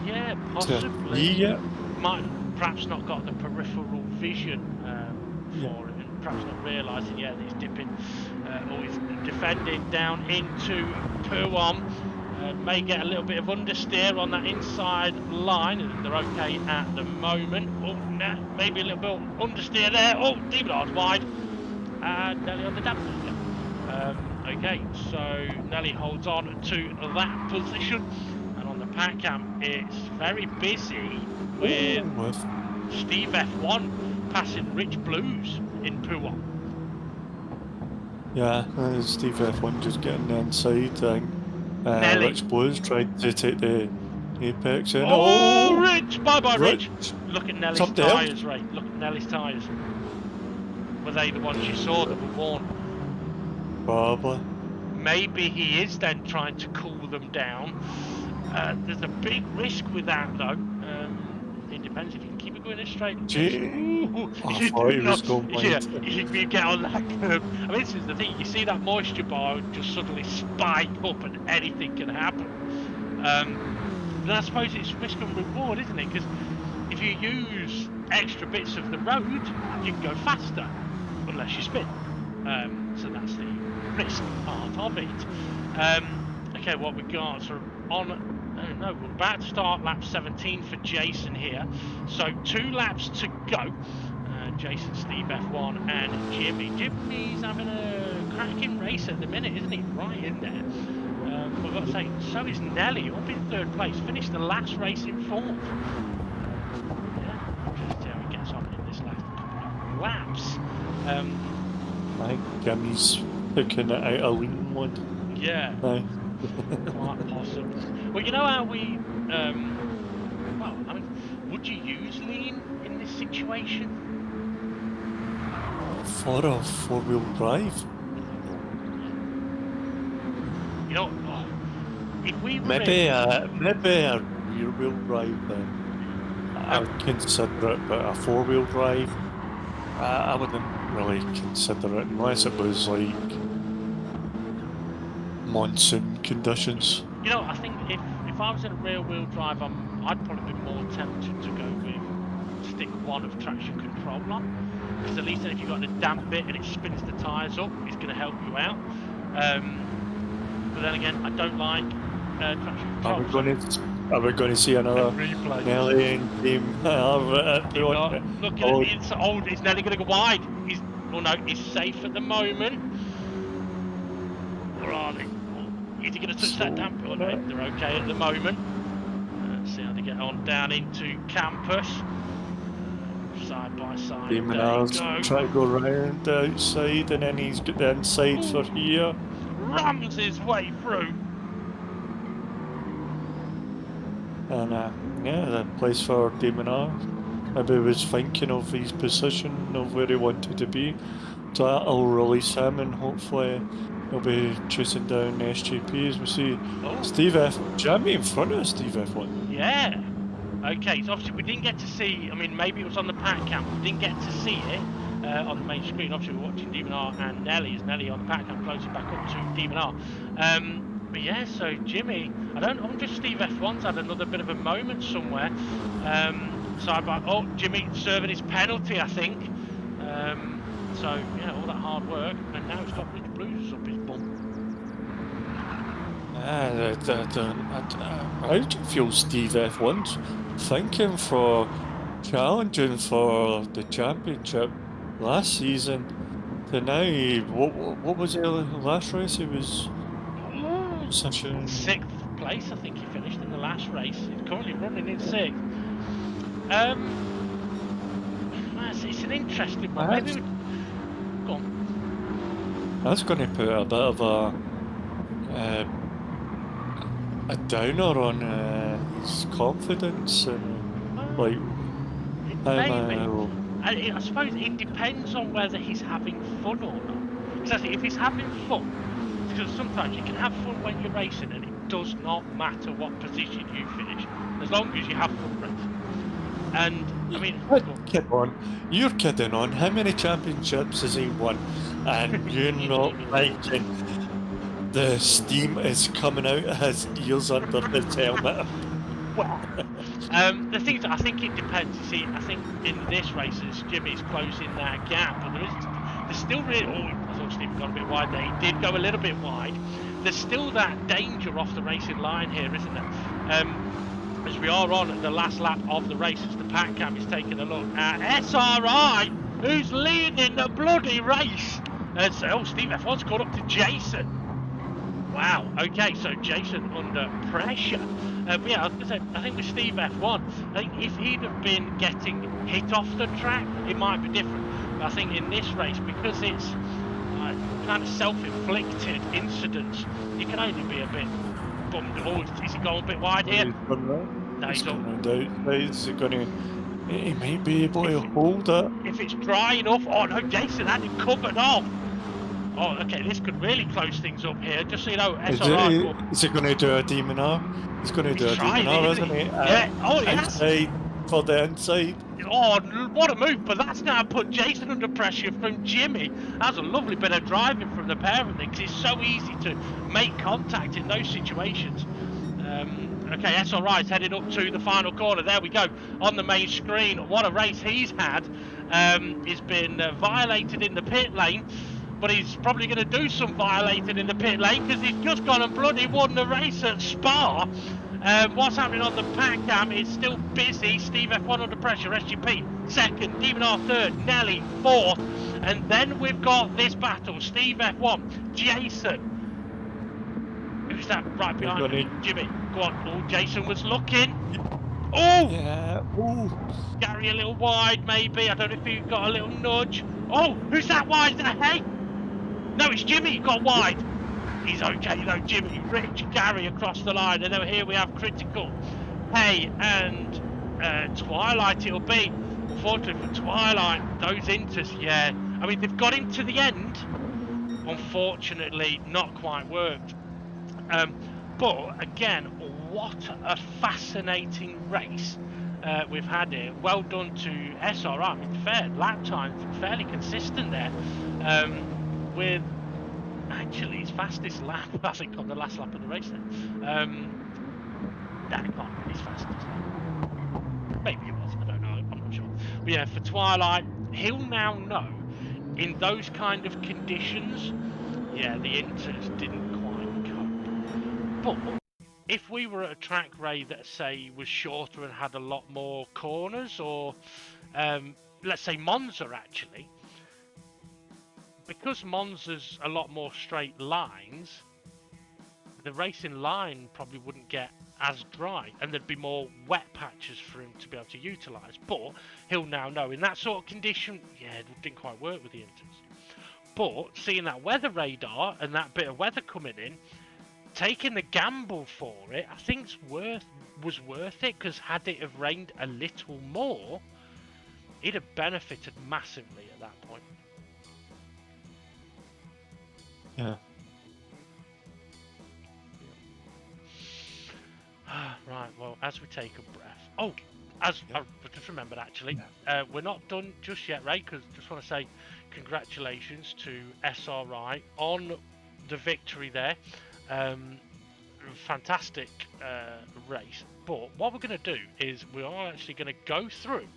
Yeah, to possibly. E yet? Might perhaps not got the peripheral vision Yeah. for it, and perhaps not realising yet that he's dipping or he's defending down into Puom. May get a little bit of understeer on that inside line, and they're okay at the moment. Oh, nah, maybe a little bit understeer there. Oh, Demon R's wide. And Nelly on the damper. Okay, so Nelly holds on to that position. And on the pack cam, it's very busy with Steve F1 passing Rich Blues in Puom. Yeah, Steve F1 just getting the inside thing. Rich Blues tried to take the apex in. Oh, Rich! Bye-bye, Rich! Rich! Look at Nelly's tyres, Ray. Look at Nelly's tyres. Were they the ones you saw that were worn? Probably. Maybe he is then trying to cool them down. There's a big risk with that, though. It depends if you can keep it going in a straight. I thought he was going yeah, you get on that curve. I mean, this is the thing. You see that moisture bar just suddenly spike up, and anything can happen. But I suppose it's risk and reward, isn't it? Because if you use extra bits of the road, you can go faster, unless you spin. So that's the risk part of it. Okay, what we got? So on. No, we're about to start lap 17 for Jason here. So 2 laps to go. Jason, Steve F1 and Jimmy. Jimmy's having a cracking race at the minute, isn't he? Right in there. I've got to say, so is Nelly, up in 3rd place. Finished the last race in 4th. Yeah, just see how he gets on in this last couple of laps. I think Jimmy's picking it out a lean one. Yeah. Aye. Quite possible. Well, you know how we, well, I mean, would you use lean in this situation? For a 4-wheel drive? You know, if we were maybe a rear-wheel drive then. I would consider it, but a 4-wheel drive, I wouldn't really consider it unless it was like monsoon conditions. You know, I think if I was in a rear-wheel drive, I'd probably be more tempted to go with stick 1 of traction control on, because at least then if you've got the damp bit and it spins the tyres up, it's going to help you out. But then again, I don't like traction control. Are we going to see another Nelly and Team? Look at it. It's Nelly going to go wide. He's safe at the moment. Or are they? Is he going to touch that damper? Oh, no, they're okay at the moment. Let's see how they get on down into campus. Side by side. Demon R's try to go round the outside, and then he's got the inside for here. Rams his way through. And yeah, the place for Demon R. Maybe he was thinking of his position of where he wanted to be. So that'll release him, and hopefully he'll be chasing down SGP as we see Steve F1. Jimmy in front of Steve F1. Yeah. Okay, so obviously we didn't get to see, I mean, maybe it was on the pack cam, we didn't get to see it on the main screen. Obviously we're watching Demon R and Nelly, as Nelly on the pack cam closing back up to Demon R. But yeah, so Jimmy, I wonder if Steve F1's had another bit of a moment somewhere. Jimmy serving his penalty, I think. So yeah, all that hard work, and now he's got Rich Blues up his bum. How do you feel Steve F1's thinking for challenging for the championship last season? to now, what was the last race? He was such a... Sixth place, I think he finished in the last race. He's currently running in sixth. It's an interesting one. Maybe we... Go on. That's going to put a bit of a downer on his confidence and like Maybe. I suppose it depends on whether he's having fun or not. Because if he's having fun, because sometimes you can have fun when you're racing and it does not matter what position you finish, as long as you have fun racing. And I mean, you're kidding on. How many championships has he won? And you're not liking the steam is coming out of his ears under his helmet. Well, the thing is, I think it depends. You see, I think in this race, as Jimmy's closing that gap, but there's still really. Oh, I thought Steve got a bit wide there. He did go a little bit wide. There's still that danger off the racing line here, isn't there? As we are on the last lap of the race, as the pack cam is taking a look at SRI, who's leading the bloody race. Steve F1's caught up to Jason. Wow, okay, so Jason under pressure. Yeah, I was going to say, I think with Steve F1, I think if he'd have been getting hit off the track, it might be different. But I think in this race, because it's kind of self-inflicted incidents, you can only be a bit bummed. Oh, is he going a bit wide here? No, he's going to... He might be able to hold it. If it's dry enough... Oh, no, Jason had it covered off. Oh, okay, this could really close things up here. Just so you know, SRI... Is he going to do a Demon R? He's going to do a Demon R, isn't he? Yeah, oh, yes. Outside for the inside. Oh, what a move, but that's now put Jason under pressure from Jimmy. That's a lovely bit of driving from the pair of them, because it's so easy to make contact in those situations. Okay, SRI's headed up to the final corner. There we go, on the main screen. What a race he's had. He's been violated in the pit lane, but he's probably going to do some violating in the pit lane, because he's just gone and bloody won the race at Spa. What's happening on the pack cam is still busy. Steve F1 under pressure, SGP second, Demon R third, Nelly fourth, and then we've got this battle, Steve F1, Jason. Who's that right behind me? Jimmy, go on. Oh, Jason was looking. Oh! Yeah. Ooh. Gary a little wide, maybe. I don't know if he got a little nudge. Oh, who's that wide? Is that Hay? No, it's Jimmy. He got wide. He's okay though, Jimmy. Rich, Gary across the line, and then here we have Critical, Hay, and Twilight. It'll be, unfortunately for Twilight, those inters. Yeah, I mean they've got him to the end. Unfortunately, not quite worked. But again, what a fascinating race we've had here. Well done to SRI. I mean, fair lap time, fairly consistent there. With actually his fastest lap, I think, on the last lap of the race then. That can't be his fastest lap. Maybe it was, I don't know, I'm not sure. But yeah, for Twilight, he'll now know in those kind of conditions, yeah, the inters didn't quite cope. But if we were at a track, Ray, that say was shorter and had a lot more corners, or let's say Monza actually, because Monza's a lot more straight lines, the racing line probably wouldn't get as dry, and there'd be more wet patches for him to be able to utilise. But he'll now know in that sort of condition, yeah, it didn't quite work with the inters. But seeing that weather radar and that bit of weather coming in, taking the gamble for it, I think was worth it, because had it have rained a little more, he'd have benefited massively at that point. Yeah. Right, well, as we take a breath. Oh, I just remembered actually, we're not done just yet, Ray, because just want to say congratulations to SRI on the victory there. Fantastic race. But what we're going to do is we are actually going to go through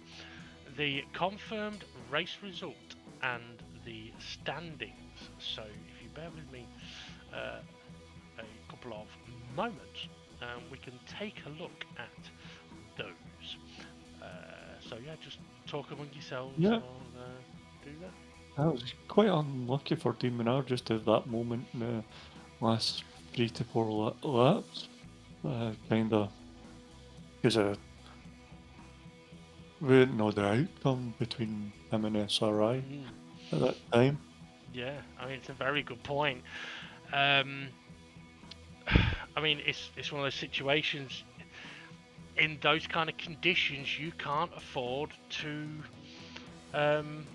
the confirmed race result and the standings. So if you bear with me a couple of moments, we can take a look at those. So yeah, just talk among yourselves. Yeah. I'll do that. I was quite unlucky for Demon R just to have that moment in the last 3 to 4 laps. Kinda, because we didn't know the outcome between him and SRI Mm, at that time. yeah, I mean it's a very good point. Um, I mean it's one of those situations. In those kind of conditions, you can't afford to um,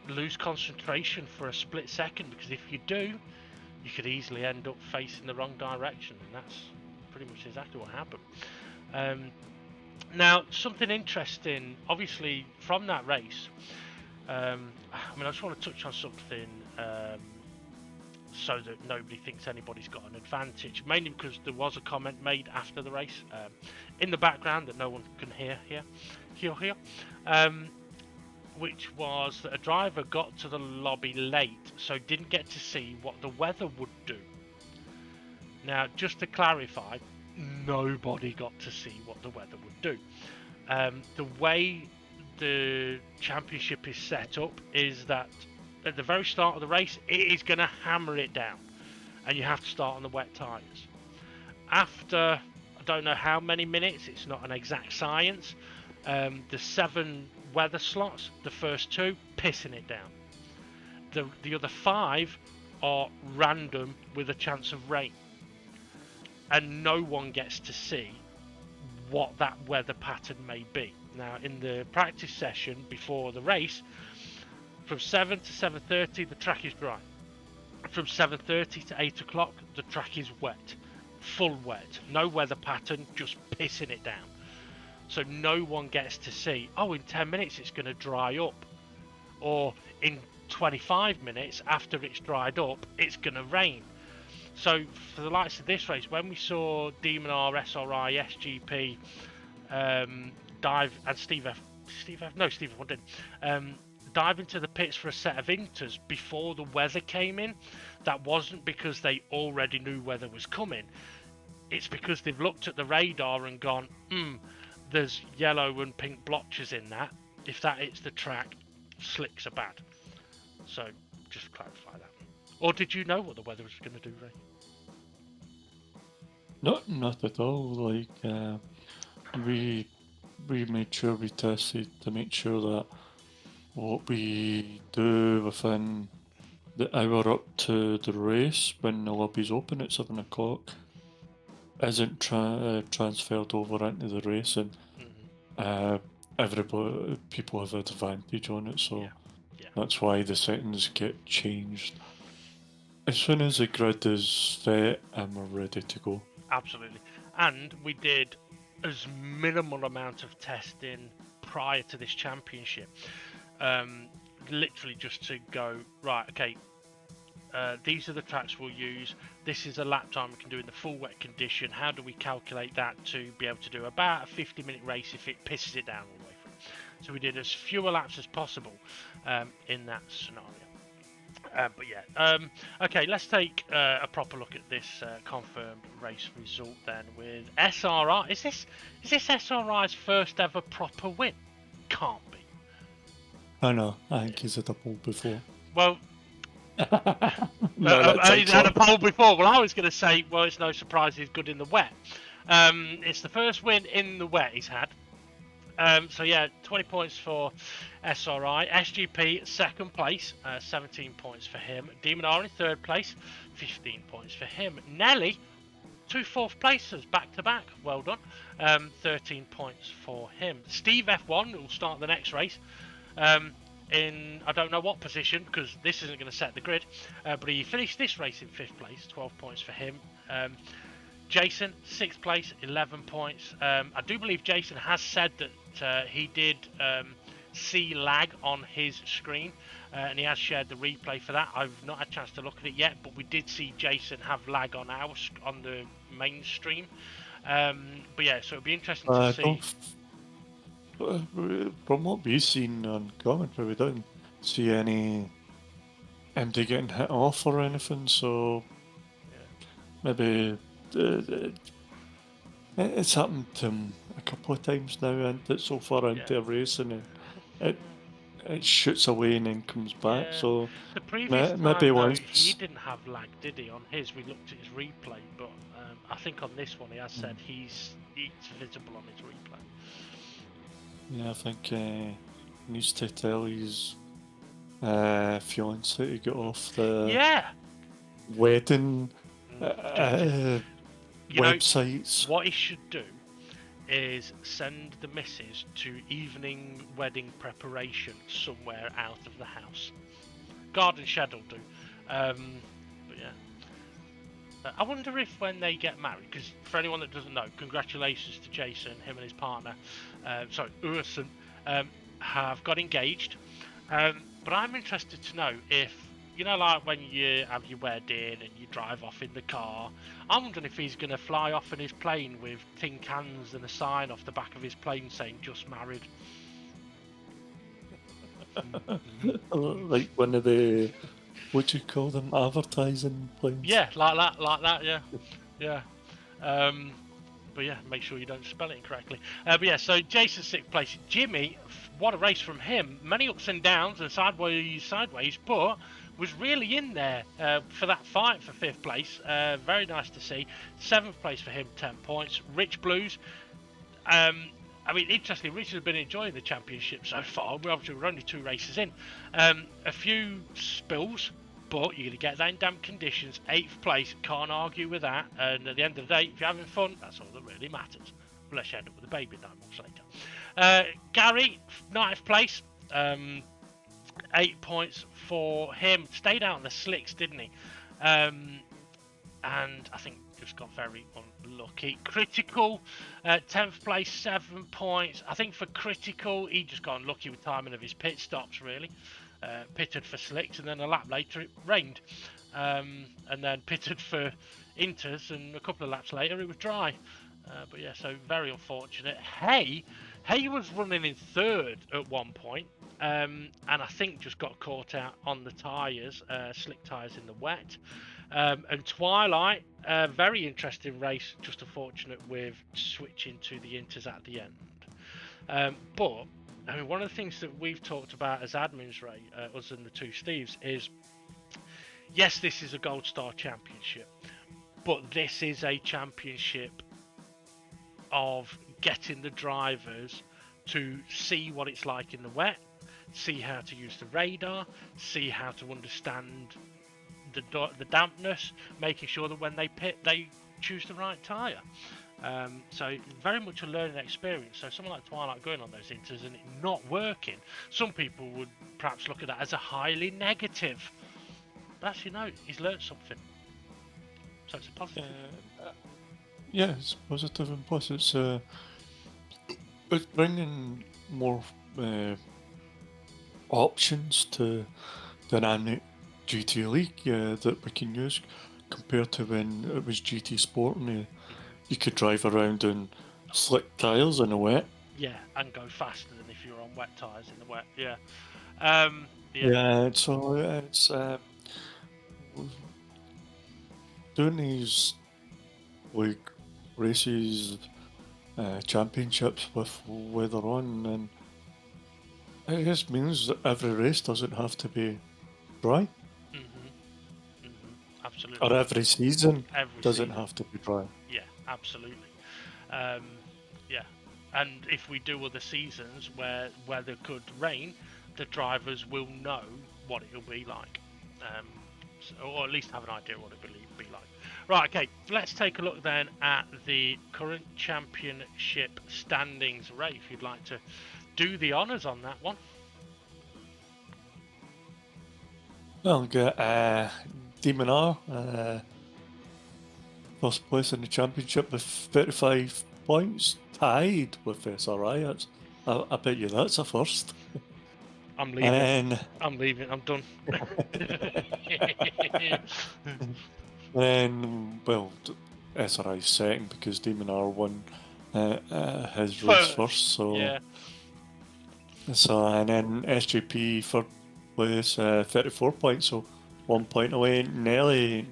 lose concentration for a split second, because if you do, you could easily end up facing the wrong direction, and that's pretty much exactly what happened. Um, Now, something interesting, obviously, from that race. I mean, I just want to touch on something so that nobody thinks anybody's got an advantage. Mainly because there was a comment made after the race in the background that no one can hear, um, which was that a driver got to the lobby late, so didn't get to see what the weather would do. Now, just to clarify, nobody got to see what the weather would do. The way the championship is set up is that at the very start of the race, it is going to hammer it down, and you have to start on the wet tyres. After I don't know how many minutes, it's not an exact science. The 7 weather slots, the first 2 pissing it down. The other 5 are random with a chance of rain, and no one gets to see what that weather pattern may be. Now, in the practice session before the race, from 7 to 7:30, the track is dry. From 7:30 to 8 o'clock, the track is wet, full wet, no weather pattern, just pissing it down. So no one gets to see, oh, in 10 minutes it's going to dry up, or in 25 minutes after it's dried up, it's going to rain. So for the likes of this race, when we saw Demon R, SRI, SGP, dive, and Steve F1 didn't, dive into the pits for a set of inters before the weather came in, that wasn't because they already knew weather was coming. It's because they've looked at the radar and gone, there's yellow and pink blotches in that. If that hits the track, slicks are bad. So just clarify that. Or did you know what the weather was going to do, Ray? Not at all. Like we we made sure we tested to make sure that what we do within the hour up to the race when the lobby's open at 7 o'clock isn't transferred over into the race, and Mm-hmm. uh, everybody people have advantage on it. Yeah, So yeah, that's why the settings get changed. As soon as the grid is set, I'm ready to go. absolutely. And we did as minimal amount of testing prior to this championship. Um, Literally just to go, right, okay, these are the tracks we'll use. This is a lap time we can do in the full wet condition. How do we calculate that to be able to do about a 50-minute race if it pisses it down all the way through? So we did as fewer laps as possible in that scenario. But yeah, okay. Let's take a proper look at this confirmed race result then with SRI. Is this SRI's first ever proper win? Can't be. I know, I think he's had a pole before. Well, No, that he's takes had a on. pole before. Well, I was going to say, well, it's no surprise he's good in the wet. It's the first win in the wet he's had. So yeah, 20 points for SRI. SGP second place, 17 points for him. Demon R in third place, 15 points for him. Nelly, 2 fourth places back to back. Well done. 13 points for him. Steve F1 will start the next race. In I don't know what position, because this isn't going to set the grid, but he finished this race in 5th place, 12 points for him. Jason, 6th place, 11 points. I do believe Jason has said that he did see lag on his screen, and he has shared the replay for that. I've not had a chance to look at it yet, but we did see Jason have lag on the main stream. But yeah, so it'll be interesting to I see. don't. From what we've seen on commentary, we don't see any empty getting hit off or anything. So Yeah. maybe it's happened to him a couple of times now, and it's so far Yeah. into a race, and it it shoots away and then comes back. Yeah. So The previous maybe time though, he once. didn't have lag, did he? On his, we looked at his replay, but I think on this one he has said it's visible on his replay. Yeah, I think he needs to tell his fiance to get off the Yeah. wedding Dirty. You know websites. what he should do is send the missus to evening wedding preparation somewhere out of the house. Garden shed will do. But yeah. I wonder if when they get married, because for anyone that doesn't know, congratulations to Jason, him and his partner, Urson, have got engaged. But I'm interested to know if, you know, like when you have your wedding and you drive off in the car, I'm wondering if he's going to fly off in his plane with tin cans and a sign off the back of his plane saying "just married." Like one of the, what do you call them, advertising planes. Yeah, like that, yeah, yeah. But yeah, make sure you don't spell it incorrectly. But yeah, so Jason's sixth place. Jimmy, what a race from him. Many ups and downs and sideways, but was really in there for that fight for fifth place. Very nice to see. Seventh place for him, 10 points. Rich Blues. I mean, interestingly, Rich has been enjoying the championship so far. We're only 2 races in. A few spills, but you're going to get that in damp conditions. 8th place, can't argue with that. And at the end of the day, if you're having fun, that's all that really matters. Unless you end up with a baby 9 months later. Gary, 9th place. 8 points for him. Stayed out in the slicks, didn't he? And I think just got very unlucky. Critical, 10th place, 7 points. I think for Critical, he just got unlucky with timing of his pit stops, really. Pitted for slicks, and then a lap later it rained. And then pitted for inters, and a couple of laps later it was dry. But yeah, so very unfortunate. Hay was running in third at one point, and I think just got caught out on the tyres, slick tyres in the wet. And Twilight, very interesting race, just unfortunate with switching to the inters at the end. But I mean, one of the things that we've talked about as admins, Ray, us and the two Steves, is yes, this is a Gold Star Championship, but this is a championship of getting the drivers to see what it's like in the wet, see how to use the radar, see how to understand the dampness, making sure that when they pit, they choose the right tyre. So very much a learning experience. So someone like Twilight going on those inters and it not working, some people would perhaps look at that as a highly negative. But actually, no, he's learned something. So it's a positive. Yeah, it's positive, and plus it's bringing more options to dynamic GT League that we can use compared to when it was GT Sport and you could drive around in slick tyres in the wet. Yeah, and go faster than if you're on wet tyres in the wet. Yeah. Yeah, so it's doing these like races, championships with weather on, and it just means that every race doesn't have to be dry, Absolutely. or every season Every doesn't season. have to be dry. Yeah, absolutely. Yeah, and if we do other seasons where weather could rain, the drivers will know what it'll be like, or at least have an idea what it will be like. Right, okay, let's take a look then at the current championship standings. Ray, if you'd like to do the honours on that one. Well, we got Demon R, first place in the championship with 35 points, tied with SRI. I bet you that's a first. I'm leaving. And I'm leaving. I'm done. then, well, SRI second because Demon R won his race first. So, yeah. and then SJP third place, 34 points, so 1 point away. Nelly,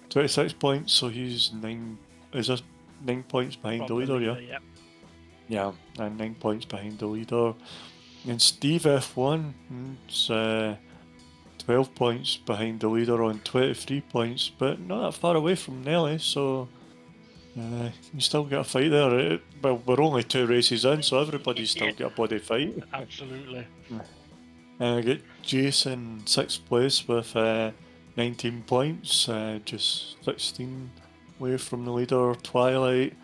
26 points, so he's 9. Is this 9 points behind the From the leader? leader, Yeah, and 9 points behind the leader. And Steve F1 is 12 points behind the leader on 23 points, but not that far away from Nelly, so you still get a fight there. Well, we're only 2 races in, so everybody's still got a body fight. Absolutely. I get Jason 6th place with 19 points, just 16 away from the leader. Twilight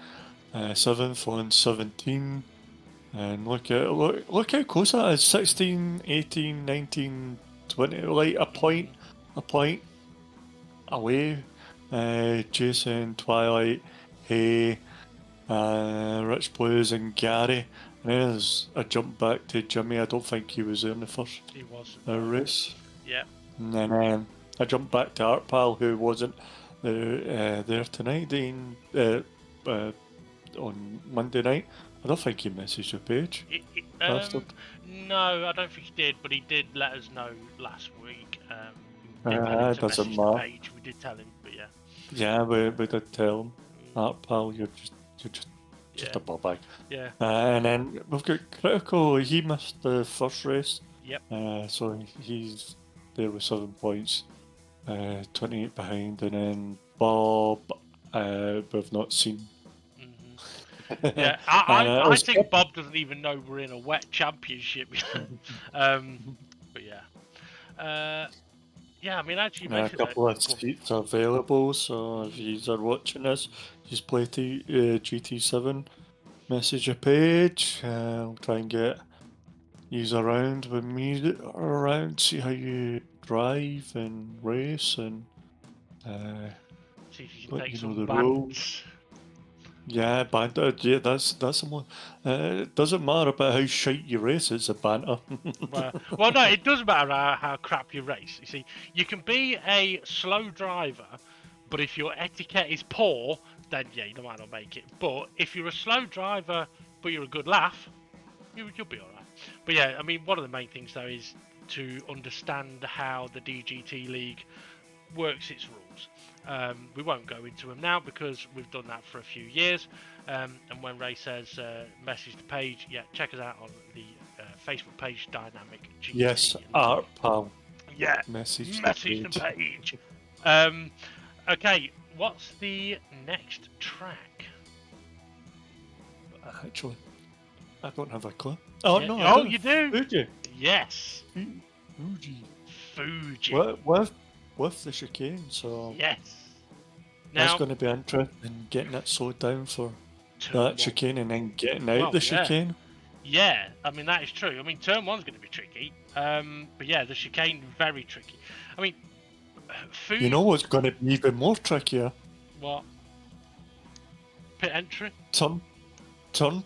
7th on 17. And look how close that is. 16, 18, 19, 20, like a point away. Jason, Twilight, Hay, Rich Blues and Gary. And then there's a jump back to Jimmy. I don't think he was there in the first He wasn't. race. Yeah. And then I jumped back to Art Pal, who wasn't there tonight, on Monday night. I don't think he messaged the page. Bastard. No, I don't think he did, but he did let us know last week. We did tell him It to doesn't message the matter. page. We did tell him, but yeah. Yeah, we did tell him. Art Pal, you're just Yeah. a ball bag. Yeah. And then we've got Critical. He missed the first race. Yep. So he's there with 7 points, 28 behind, and then Bob, we've not seen. Yeah, And, I think Bob doesn't even know we're in a wet championship. But yeah. Yeah, I mean, actually, you a mentioned that. couple of seats available, so if you are watching this, just play GT7, message a page. I'll try and get you around with me around, see how you drive and race, and See if you can let take you know some the rules. bants. Yeah, banter. Yeah, that's the it doesn't matter about how shite you race. It's a banter. Well, no, it doesn't matter how crap you race. You see, you can be a slow driver, but if your etiquette is poor, then yeah, you might not make it. But if you're a slow driver, but you're a good laugh, you'll be all right. But yeah, I mean, one of the main things though is to understand how the DGT League works its rules. We won't go into them now because we've done that for a few years. And when Ray says message the page, yeah, check us out on the Facebook page Dynamic GT. Yes, Art Pal. Yeah, Message the the page. Okay, what's the next track? Actually, I don't have a clue. Oh Yeah. no, I Oh, do. you do? Fuji. Yes. Fuji. Fuji. With the chicane, so Yes. that's Now, going to be interesting. Getting it slowed down for turn that one. chicane and then getting out Well, the yeah. chicane. Yeah, I mean that is true. I mean turn one's going to be tricky, but yeah, the chicane very tricky. I mean, food. You know what's going to be even more trickier? What? Pit entry. Turn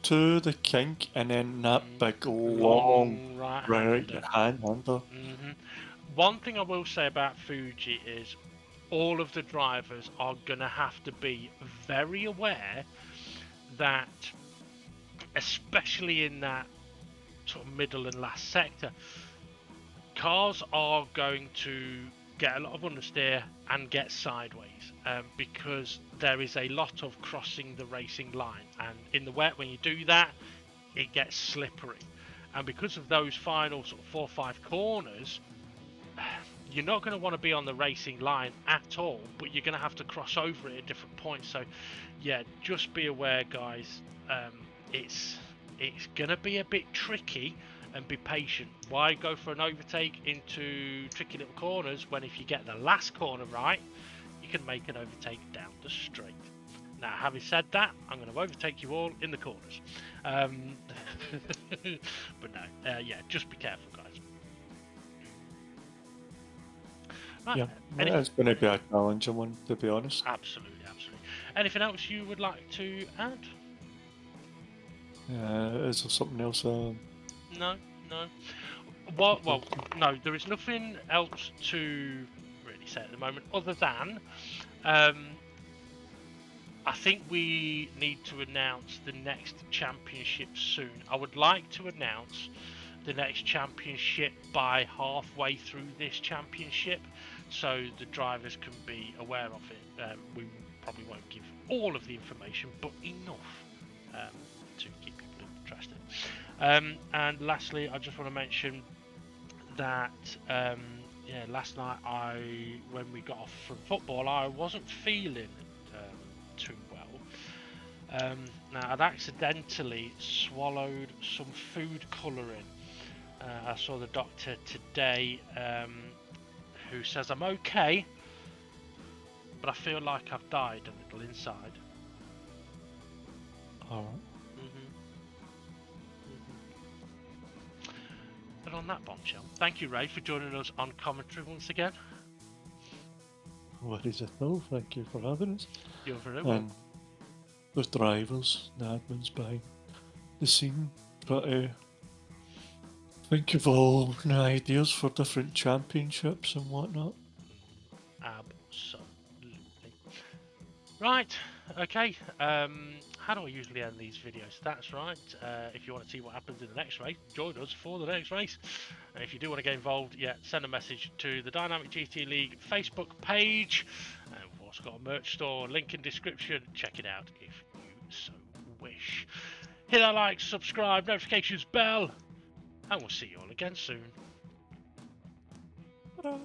to the kink and then that big long right right hander. hand under. One thing I will say about Fuji is all of the drivers are going to have to be very aware that, especially in that sort of middle and last sector, cars are going to get a lot of understeer and get sideways because there is a lot of crossing the racing line, and in the wet when you do that it gets slippery, and because of those final sort of 4 or 5 corners you're not going to want to be on the racing line at all, but you're going to have to cross over it at different points. So yeah, just be aware guys, it's going to be a bit tricky, and be patient. Why go for an overtake into tricky little corners when if you get the last corner right, you can make an overtake down the straight. Now, having said that, I'm going to overtake you all in the corners. But no, yeah, just be careful, guys. Right, Yeah, it's going to be a challenging one, to be honest. Absolutely. Anything else you would like to add? Is there something else? No. Well, no, there is nothing else to really say at the moment, other than I think we need to announce the next championship soon. I would like to announce the next championship by halfway through this championship, so the drivers can be aware of it. We probably won't give all of the information, but enough to keep people interested. And lastly, I just want to mention that yeah, last night when we got off from football, I wasn't feeling too well. Now I'd accidentally swallowed some food colouring. I saw the doctor today, who says I'm okay, but I feel like I've died a little inside. Alright. But on that bombshell, thank you, Ray, for joining us on commentary once again. Worries at all, thank you for having us. You're very welcome. And the drivers, the admins behind the scene, but think of all the ideas for different championships and whatnot. Absolutely. Right, okay. How do I usually end these videos? That's right. If you want to see what happens in the next race, join us for the next race. And if you do want to get involved, yeah, send a message to the Dynamic GT League Facebook page. And we've also got a merch store, link in description. Check it out if you so wish. Hit that like, subscribe, notifications bell, and we'll see you all again soon. Ta-da!